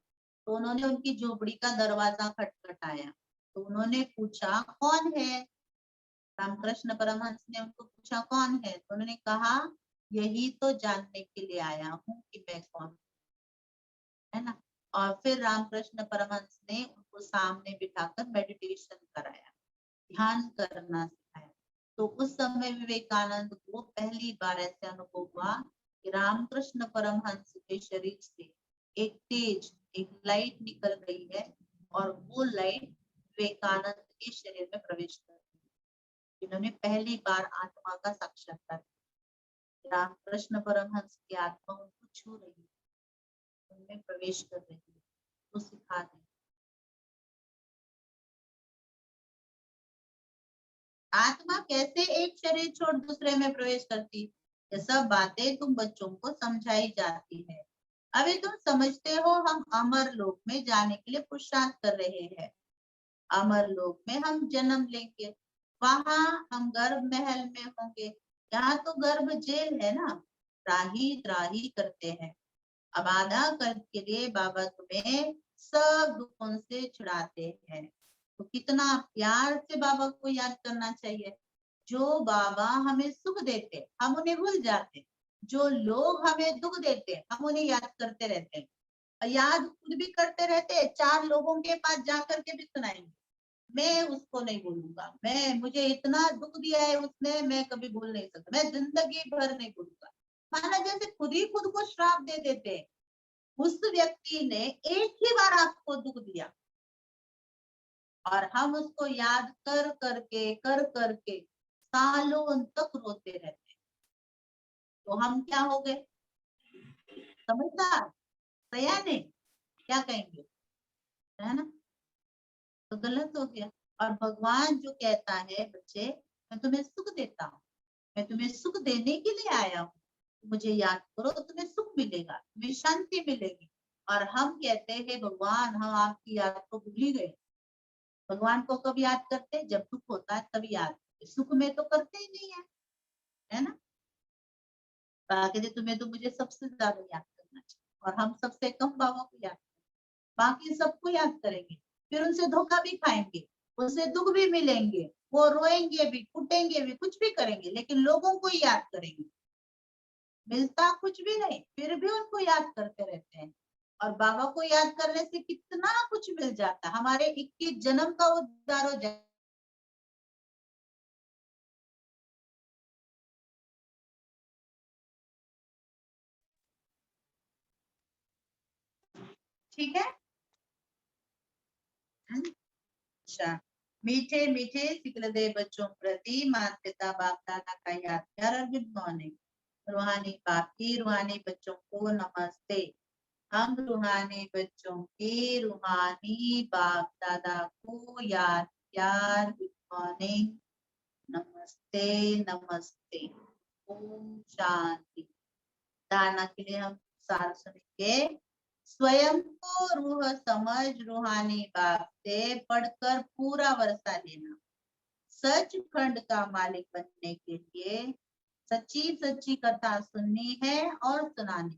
तो उन्होंने उनकी झोपड़ी का दरवाजा खटखटाया, तो उन्होंने पूछा कौन है। रामकृष्ण परमहंस ने उनको पूछा कौन है, तो उन्होंने कहा यही तो जानने के लिए आया हूँ कि मैं कौन, है ना। और फिर रामकृष्ण परमहंस ने उनको सामने बिठाकर मेडिटेशन कराया, ध्यान करना सिखाया। तो उस समय विवेकानंद को पहली बार ऐसे अनुभव हुआ कि रामकृष्ण परमहंस के शरीर से एक तेज, एक लाइट निकल गई है और वो लाइट विवेकानंद के शरीर में प्रवेश कर गई। इन्होंने पहली बार आत्मा का साक्षात्कार, रामकृष्ण परमहंस की आत्मा उनको छू रही है, उनमें प्रवेश कर रही है, तो सिखा दें। आत्मा कैसे एक शरीर छोड़ दूसरे में प्रवेश करती, ये सब बातें तुम बच्चों को समझाई जाती है। अभी तुम समझते हो हम अमर लोक में जाने के लिए पुरुषार्थ कर रहे हैं। अमर लोक में हम जन्म लेंगे, वहां हम गर्भ महल में होंगे। यहाँ तो गर्भ जेल है ना, त्राही त्राही करते हैं। अब आधा कल्प के लिए बाबा तुम्हें सब दुखों से छुड़ाते हैं। तो कितना प्यार से बाबा को याद करना चाहिए। जो बाबा हमें सुख देते हम उन्हें भूल जाते, जो लोग हमें दुख देते हैं हम उन्हें याद करते रहते हैं, याद खुद भी करते रहते हैं, 4 लोगों के पास जाकर के भी सुनाएंगे। मैं उसको नहीं भूलूंगा, मुझे इतना दुख दिया है उसने, मैं कभी भूल नहीं सकता, मैं जिंदगी भर नहीं भूलूंगा। माना जैसे खुद ही खुद को श्राप दे देते हैं। उस व्यक्ति ने एक ही बार आपको दुख दिया और हम उसको याद कर करके सालों तक रोते रहते हैं, तो हम क्या हो गए? समझदार, सयाने, क्या कहेंगे, है ना? तो गलत हो गया। और भगवान जो कहता है, बच्चे मैं तुम्हें सुख देता हूँ, मैं तुम्हें सुख देने के लिए आया हूँ, मुझे याद करो तो तुम्हें सुख मिलेगा, तुम्हें शांति मिलेगी। और हम कहते हैं भगवान हम आपकी याद को भूल ही गए। भगवान को कब याद करते? जब दुख होता है तभी याद करते, सुख में तो करते ही नहीं है ना? बाकी तुम्हें तो मुझे सबसे ज्यादा याद करना चाहिए, और हम सबसे कम बाबा को याद करेंगे, बाकी सबको याद करेंगे, फिर उनसे धोखा भी खाएंगे, उनसे दुख भी मिलेंगे, वो रोएंगे भी, कुटेंगे भी, कुछ भी करेंगे, लेकिन लोगों को याद करेंगे। मिलता कुछ भी नहीं, फिर भी उनको याद करते रहते हैं। और बाबा को याद करने से कितना कुछ मिल जाता, हमारे 21 जन्म का उद्धार हो जाए। ठीक है। अच्छा, मीठे मीठे सिकलदे बच्चों प्रति माता पिता बाप दादा का याद प्यार और गुड मॉर्निंग। रूहानी बाप की रूहानी बच्चों को नमस्ते। हम रूहानी बच्चों के रूहानी बाप दादा को याद प्यार गुड मॉर्निंग, नमस्ते नमस्ते, ओम शांति। धारणा के लिए हम सार सुनेंगे। स्वयं को रूह समझ रूहानी बाप से पढ़कर पूरा वर्षा लेना। सचखंड का मालिक बनने के लिए सच्ची सच्ची कथा सुननी है और सुनानी।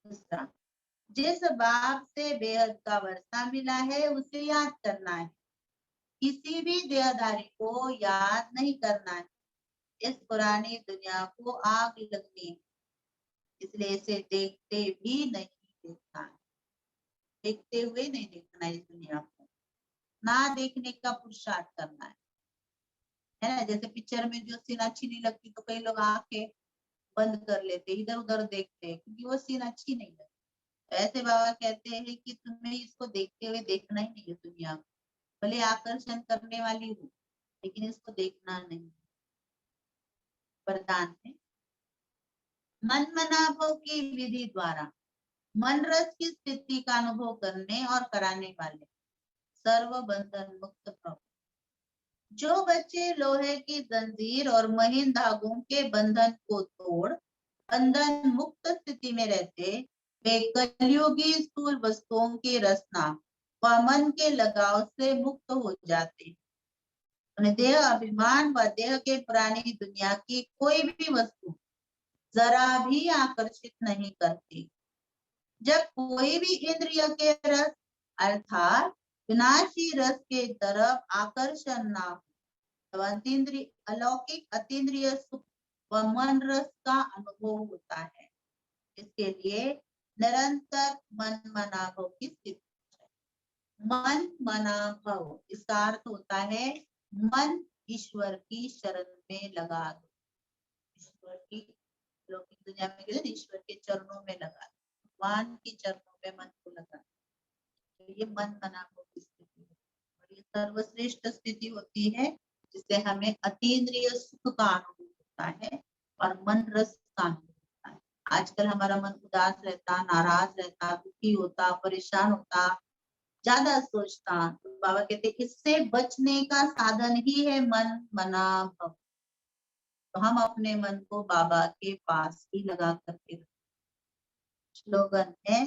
दूसरा, जिस बाप से बेहद का वर्षा मिला है उसे याद करना है, किसी भी देहधारी को याद नहीं करना है। इस पुरानी दुनिया को आग लगनी है, इसलिए इसे देखते भी नहीं देखना है, देखते हुए नहीं देखना है इस दुनिया को, ना देखने का पुरुषार्थ करना है ना? जैसे पिक्चर में जो सीन अच्छी नहीं लगती तो कई लोग आंखें बंद कर लेते, इधर उधर देखते हैं क्योंकि वो सीन अच्छी नहीं लगती। ऐसे बाबा कहते हैं कि तुम्हें इसको देखते हुए देखना ही नहीं है दुनिया को, भले आकर्षण करने वाली हो लेकिन इसको देखना नहीं। वरदान है, मन मनाभव की विधि द्वारा मन रस की स्थिति का अनुभव करने और कराने वाले सर्व बंधन मुक्त प्रभु। जो बच्चे लोहे की जंजीर और महीन धागों के बंधन को तोड़ बंधन मुक्त स्थिति में रहते, वे कलयुगी स्थूल वस्तुओं की रचना व मन के लगाव से मुक्त हो जाते। उन्हें देह अभिमान व देह के पुरानी दुनिया की कोई भी वस्तु जरा भी आकर्षित नहीं करती। जब कोई भी इंद्रिय के रस अर्थात विनाशी रस के तरफ आकर्षण ना हो, तो अलौकिक अतीन्द्रिय सुख व मन रस का अनुभव होता है। इसके लिए निरंतर मन मनाभव की स्थिति है। मन मनाभव इसका अर्थ होता है मन ईश्वर की शरण में लगा दो, ईश्वर की लौकिक दुनिया में कहते ईश्वर के चरणों में लगा दो, भगवान के चरणों में मन को लगा दो, तो ये मन मनाभव की स्थिति है। और ये सर्वश्रेष्ठ स्थिति होती है जिससे हमें अतीन्द्रिय सुख का अनुभव होता है और मन रस का अनुभव होता है। आजकल हमारा मन उदास रहता, नाराज रहता, दुखी होता, परेशान होता, ज्यादा सोचता, तो बाबा कहते इससे बचने का साधन ही है मन मनाभव। तो हम अपने मन को बाबा के पास ही लगा करके रखें। स्लोगन है,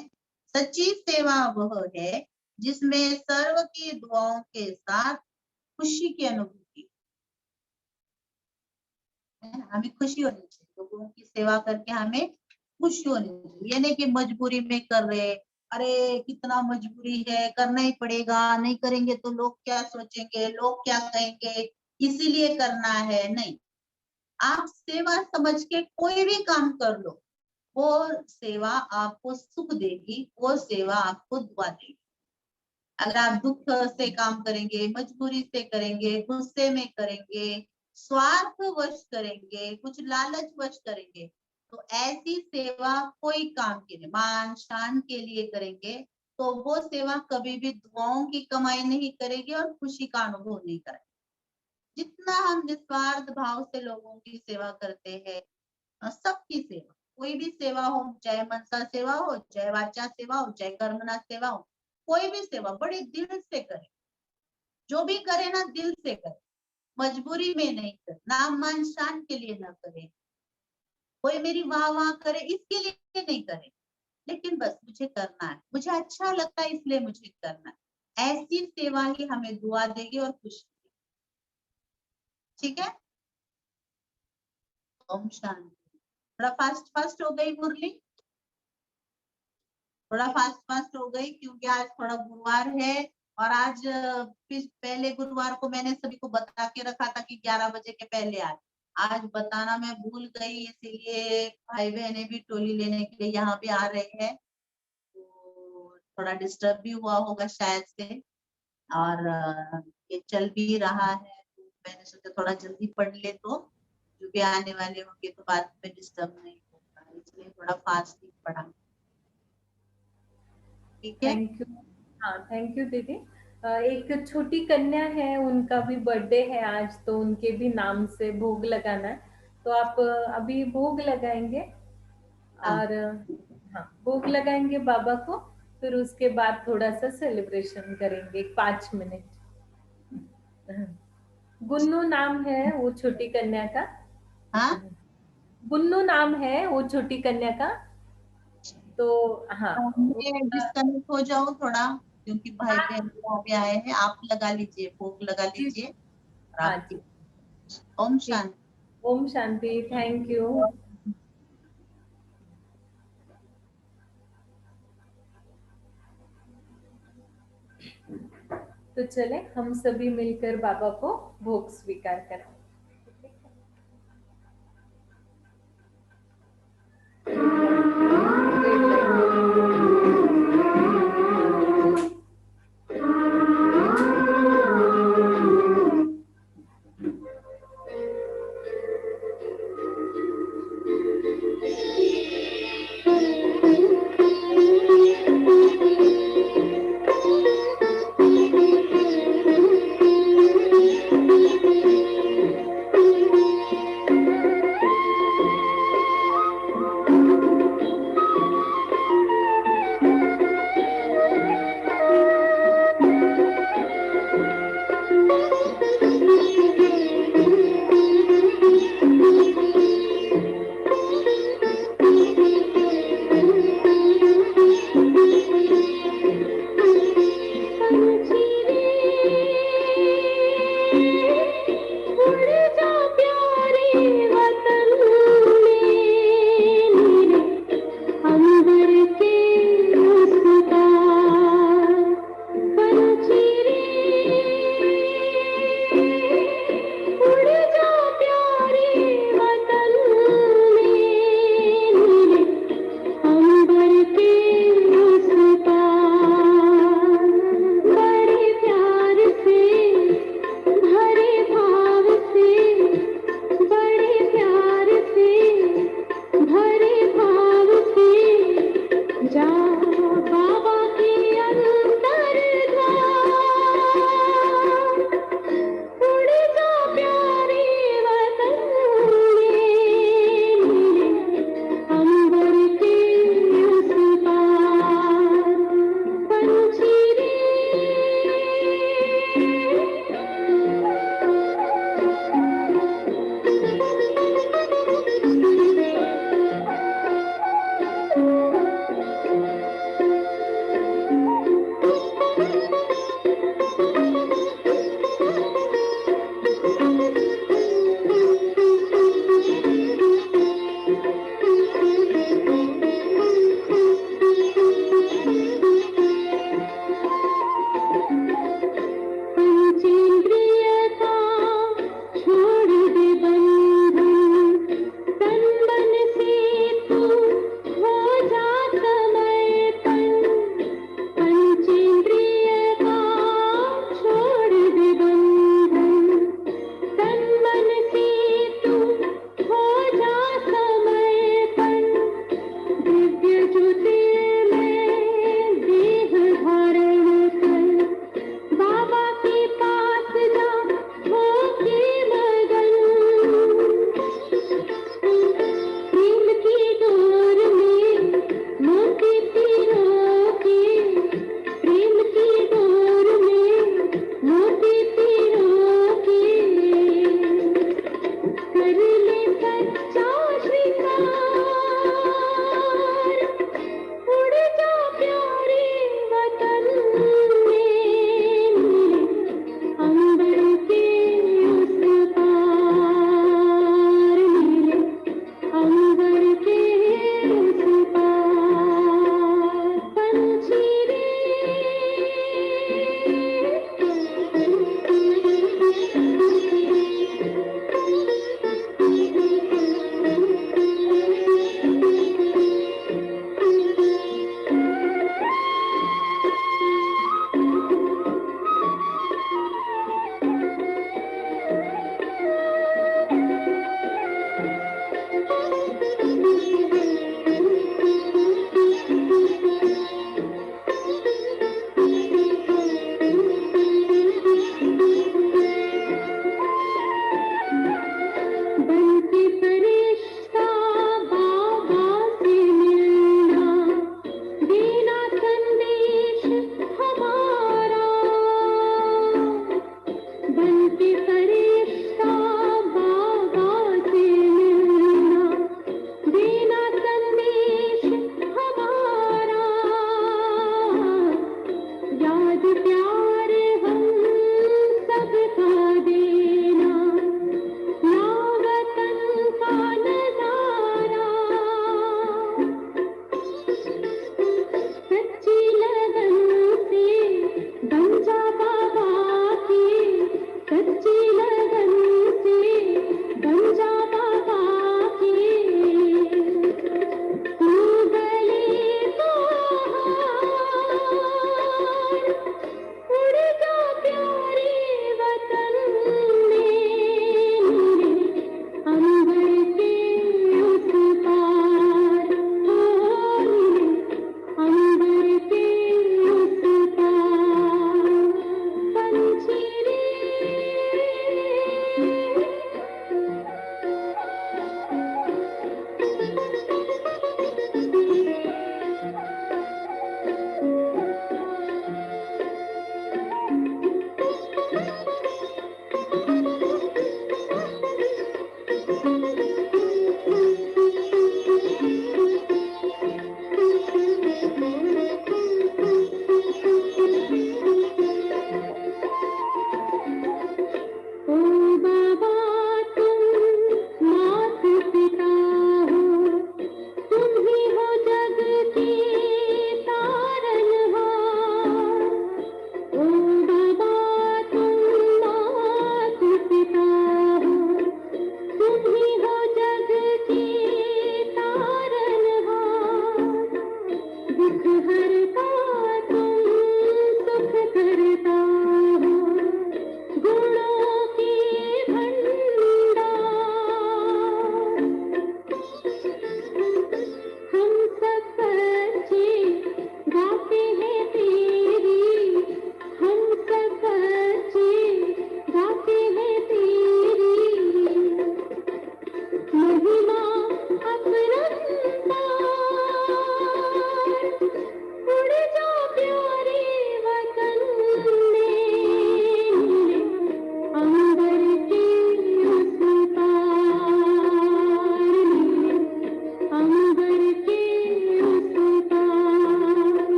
सच्ची सेवा वह है जिसमें सर्व की दुआओं के साथ खुशी की अनुभूति है। हमें खुशी होनी चाहिए, लोगों की सेवा करके हमें खुशी होनी चाहिए, ये नहीं कि मजबूरी में कर रहे, अरे कितना मजबूरी है करना ही पड़ेगा, नहीं करेंगे तो लोग क्या सोचेंगे, लोग क्या कहेंगे, इसीलिए करना है, नहीं। आप सेवा समझ के कोई भी काम कर लो, वो सेवा आपको सुख देगी, वो सेवा आपको दुआ देगी। अगर आप दुख से काम करेंगे, मजबूरी से करेंगे, गुस्से में करेंगे, स्वार्थवश करेंगे, कुछ लालचवश करेंगे, तो ऐसी सेवा कोई काम की नहीं, मान शान के लिए करेंगे, तो वो सेवा कभी भी दुआओं की कमाई नहीं करेगी और खुशी का अनुभव नहीं करेगी। जितना हम निस्वार्थ भाव से लोगों की सेवा करते हैं, सबकी सेवा, कोई भी सेवा हो, चाहे मनसा सेवा हो, चाहे वाचा सेवा हो, चाहे कर्मना सेवा हो, कोई भी सेवा बड़े दिल से करे, जो भी करे ना दिल से करे, मजबूरी में नहीं करे, नाम मान शान के लिए ना करे, कोई मेरी वाह वाह करे इसके लिए नहीं करे, लेकिन बस मुझे करना है, मुझे अच्छा लगता है इसलिए मुझे करना है। ऐसी सेवा ही हमें दुआ देगी और खुशी देगी। ठीक है, ओम शांति। थोड़ा फास्ट फास्ट हो गई मुरली, थोड़ा फास्ट फास्ट हो गई क्योंकि आज थोड़ा गुरुवार है, और आज पहले गुरुवार को मैंने सभी को बता के रखा था कि 11 बजे के पहले आज बताना मैं भूल गई, इसीलिए भाई बहने भी टोली लेने के लिए यहाँ पे आ रहे हैं, तो थोड़ा डिस्टर्ब भी हुआ होगा शायद से, और ये चल भी रहा है, तो मैंने सोचा थोड़ा जल्दी पढ़ ले तो जो भी आने वाले होंगे तो बाद में डिस्टर्ब नहीं होगा, इसलिए थोड़ा फास्ट ही पढ़ा। ठीक है, थैंक यू। हाँ, थैंक यू दीदी। एक छोटी कन्या है, उनका भी बर्थडे है आज, तो उनके भी नाम से भोग लगाना है, तो आप अभी भोग लगाएंगे, हाँ और हाँ, भोग लगाएंगे बाबा को, फिर उसके बाद थोड़ा सा सेलिब्रेशन करेंगे 5 मिनट। गुन्नू नाम है वो छोटी कन्या का। हाँ गुन्नू नाम है वो छोटी कन्या का, तो हाँ मैं उसका। डिस्कनेक्ट हो जाऊं थोड़ा, क्योंकि भाई हाँ बहन भी आए हैं, आप लगा लीजिए, भोग लगा जी, लीजिए और हाँ आपकी। जी, ओम ठीक। शांति। Om Shanti, thank you. तो चले हम सभी मिलकर बाबा को भोग स्वीकार करें।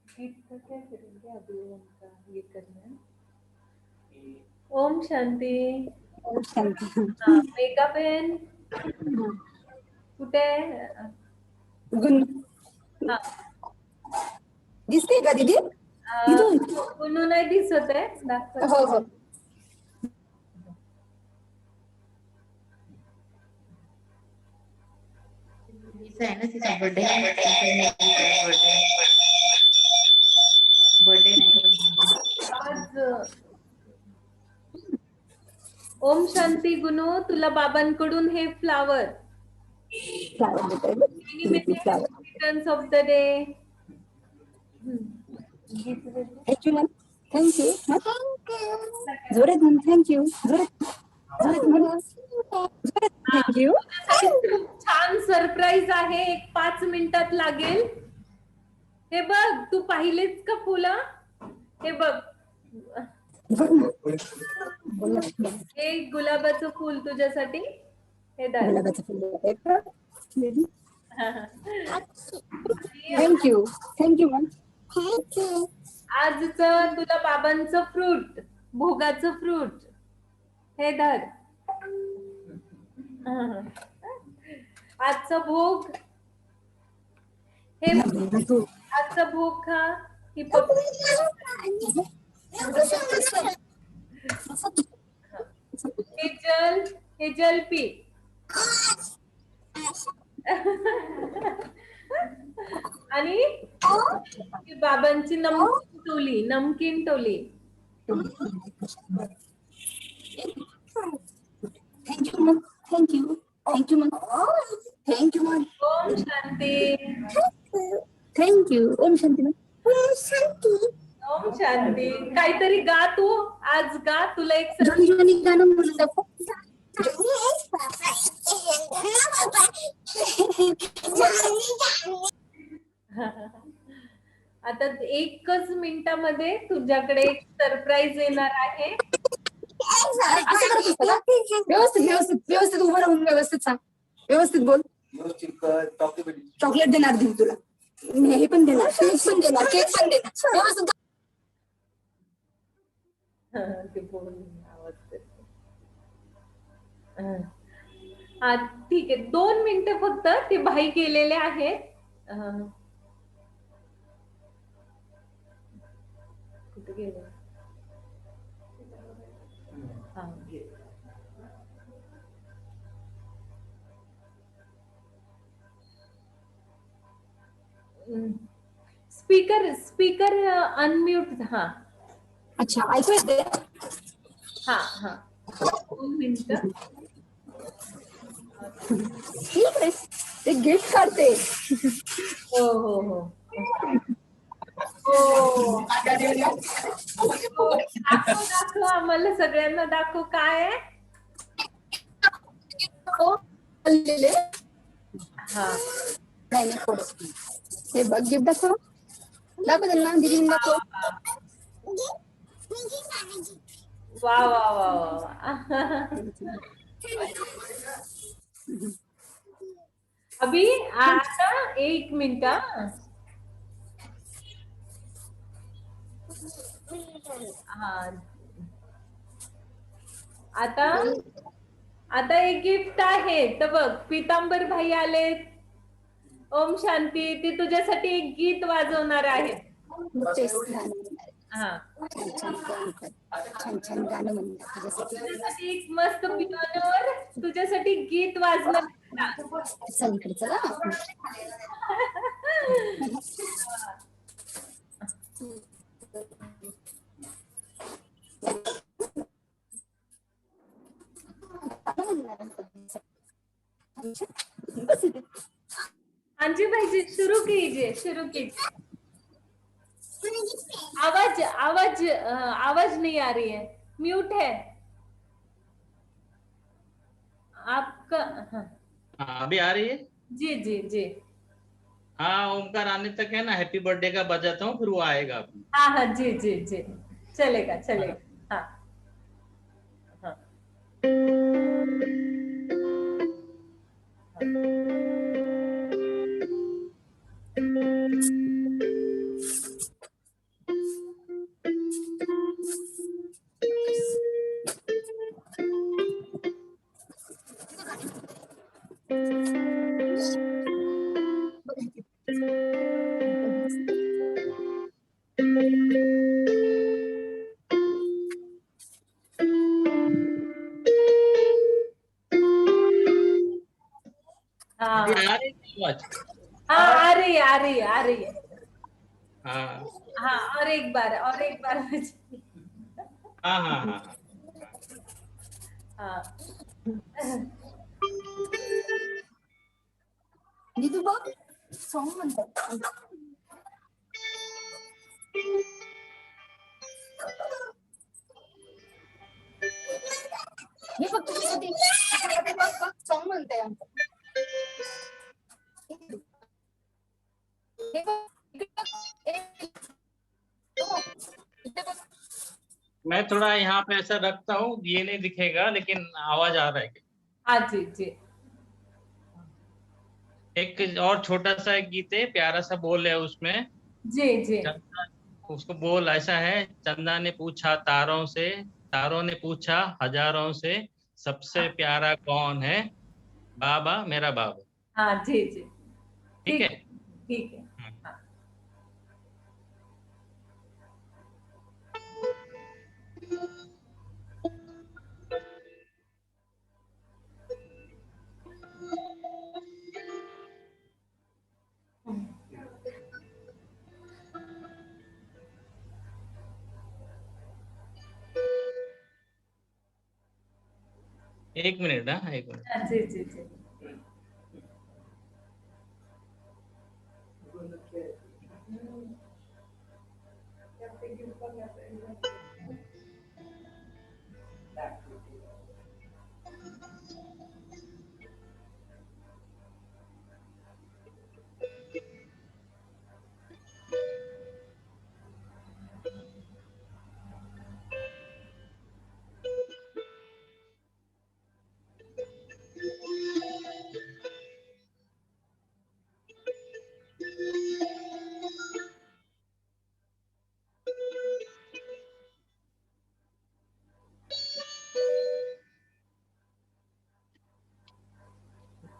गीत का क्या करेंगे अभी, उनका ये करना है। ओम शांती। हाँ, मेघा बहन कुठे आहे? गुण हा, दिसते का दीदी? इथून गुणू नाही दिसत आहे, दाखवत. हो हो. है ना, तिचा बर्थडे आज ओम शांती गुणू, तुला बाबांकडून हे फ्लावर फ्लावर देत आहे. Flower. Returns of the day. Thank you ma'am. Thank you. जोरात म्हण थँक्यू. जोरात म्हण. थँक्यू. खूप छान सरप्राईज आहे, एक 5 मिनिटात लागेल. हे बघ, तू पाहिलेच का फुलं? हे बघ, हे गुलाबाचं फुल तुझ्यासाठी. हे धर. गुलाबाचं full. Thank you. Thank you ma'am. Thank you. आजचं तुला बाबांचं फ्रूट, भोगाचं फ्रूट. हे धर. आजचा भोग, हे आजचा भोग खा. ही हे जल पी. आणि बाबांची नमकीन टोली. Thank you ma'am. Thank you. Thank you ma'am. Thank you ma'am. ओम शांती. थँक्यू. ओम शांती मॅम. ओम शांती. ओम शांती. काहीतरी गा तू, आज गा. तुला एक गाणं म्हणून दाखव. आता 1च मिनिटामध्ये तुझ्याकडे एक सरप्राईज येणार आहे. व्यवस्थित व्यवस्थित व्यवस्थित उभं राहून व्यवस्थित सांग. व्यवस्थित बोल. चॉकलेट देणार दीदी तुला. हे पण देणार, केक पण देणार, केक पण देणार. व्यवस्थित. ते बोल, आवाज करते. हा ठीक आहे, 2 मिनिटं फक्त. ते भाई गेलेले आहेत. कुठे गेले? हा, स्पीकर अनम्यूट. हा, अच्छा, ऐकू येते. हा हा, 2 मिनिटं. ठीक आहे, ते गिफ्ट काढते. हो हो हो हो. दाखव, आम्हाला सगळ्यांना दाखव काय आहे. हा, नाही हे बघ, गिफ्ट दाखव. दाखव त्यांना, दीदी दाखव. वा वा वा वा. अभी आता 1 मिनिट. हा, आता एक गिफ्ट आहे. तर बघ, पितांबर भाई आलेत. ओम शांती. ते तुझ्यासाठी एक गीत वाजवणार आहेत. हा, छान छान गाणं म्हणतात तुझ्यासाठी एक मस्त पियानोवर तुझ्यासाठी गीत वाजणार. चल इकडे चला. हाँ जी भाई जी, शुरू कीजिए. आवाज नहीं आ रही है, म्यूट है आपका. हाँ, अभी आ रही है? जी जी जी. हाँ, ओमकार आने तक है ना, हैप्पी बर्थडे का बजाता हूँ, फिर वो आएगा अभी. हाँ हाँ जी जी जी, चलेगा. हाँ हाँ. हाँ आ रही है आवाज? हाँ, आ रही है, आ रही है, आ रही है। हाँ हाँ, और एक बार हाँ हाँ हाँ हाँ। दीदी बघ सॉन्ग म्हणतात. हे फक्त साठी बघ सॉन्ग म्हणताय आमचं. हे बघ, इकडे बघ. इकडे बघ. मैं थोड़ा यहाँ पे ऐसा रखता हूँ, ये नहीं दिखेगा लेकिन आवाज आ रहा है। हाँ जी जी। एक और छोटा सा एक गीत है, प्यारा सा बोल है उसमें। जी जी। चंदा, उसको बोल ऐसा है, चंदा ने पूछा तारों से, तारों ने पूछा हजारों से, सबसे प्यारा कौन है? बाबा मेरा बाबा। हाँ जी जी। ठीक है। ठीक है। हाँ। एक मिनट, हाँ एक मिनट। हाँ, जी जी जी।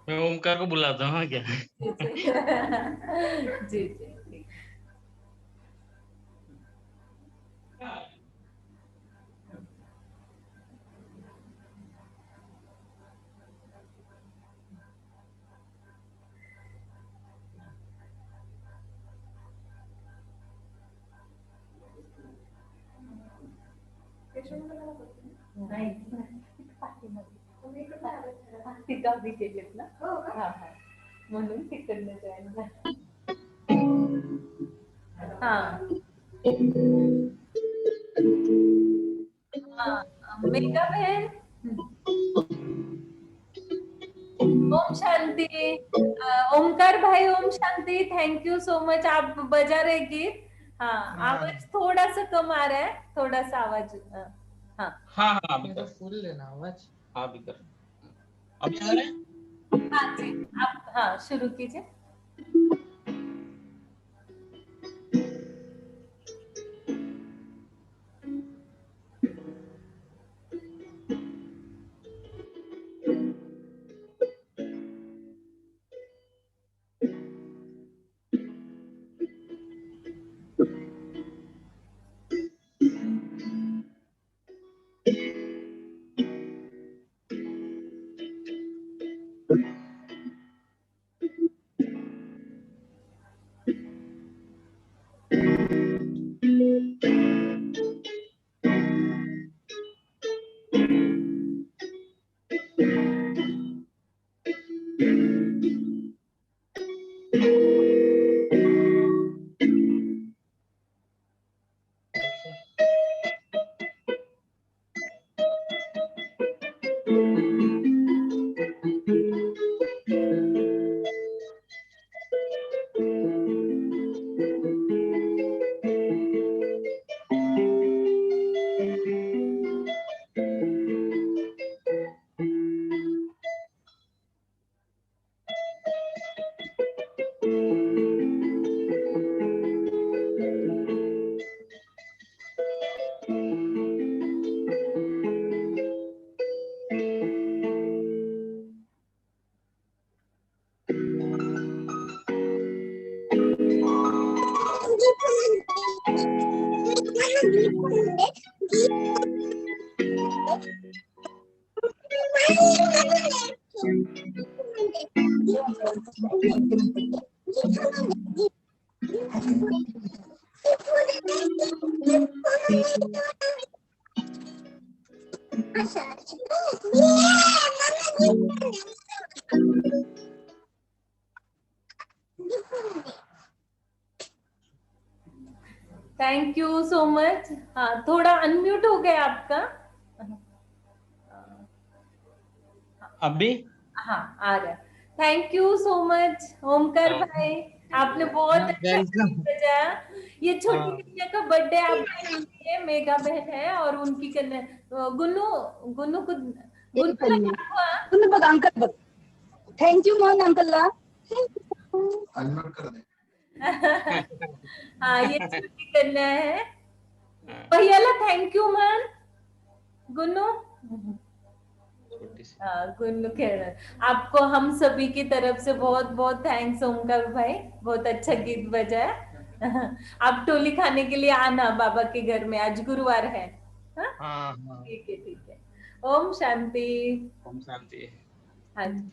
मैं ओमकार को बुलाता हूँ, हाँ क्या? जी जी ठीक। नाही गावी गेलेत ना. हा हा, म्हणून तिकडनं जॉईन झालं. हा हा, मेघा बहन. ओम शांति. ओमकार भाई Om Shanti, thank you so much. आप बजा रहे गीत. हाँ, आवाज थोड़ा सा कम आ रहा है, थोड़ा सा आवाज. हाँ हाँ हाँ अभी कर, फुल लेना आवाज। हाँ अभी कर, अभी आ रहे हैं? हाँ जी, आप हाँ शुरू कीजिए. Thank you so much. हाँ, थोड़ा अनम्यूट हो गया आपका। अभी हाँ, आ रहा है। Thank you so much Omkar भाई, आपने बहुत अच्छा वेलकम। गीत बजाया। ये छोटी हाँ। कन्या का बर्थडे आप ये मेघा बहन है और उनकी कन्या गुन्नू गुन्नू को गुन्नू का क्या हुआ? तुम्ही बघ अंकल बघ, थँक्यू म्हण अंकलला. अनम्यूट कर दे. हाँ, ये छोटी कन्या है। भैयाला थैंक यू मान गुन्नू। छोटी सी। हाँ, गुन्नू कह रहा है। आपको हम सभी की तरफ से बहुत बहुत थैंक्स ओमकार भाई, बहुत अच्छा गीत बजाया। आप टोली खाने के लिए आना बाबा के घर में, आज गुरुवार है। हाँ, हाँ हाँ। ठीक है ठीक है। ओम शांति। ओम शांति। हाँ जी।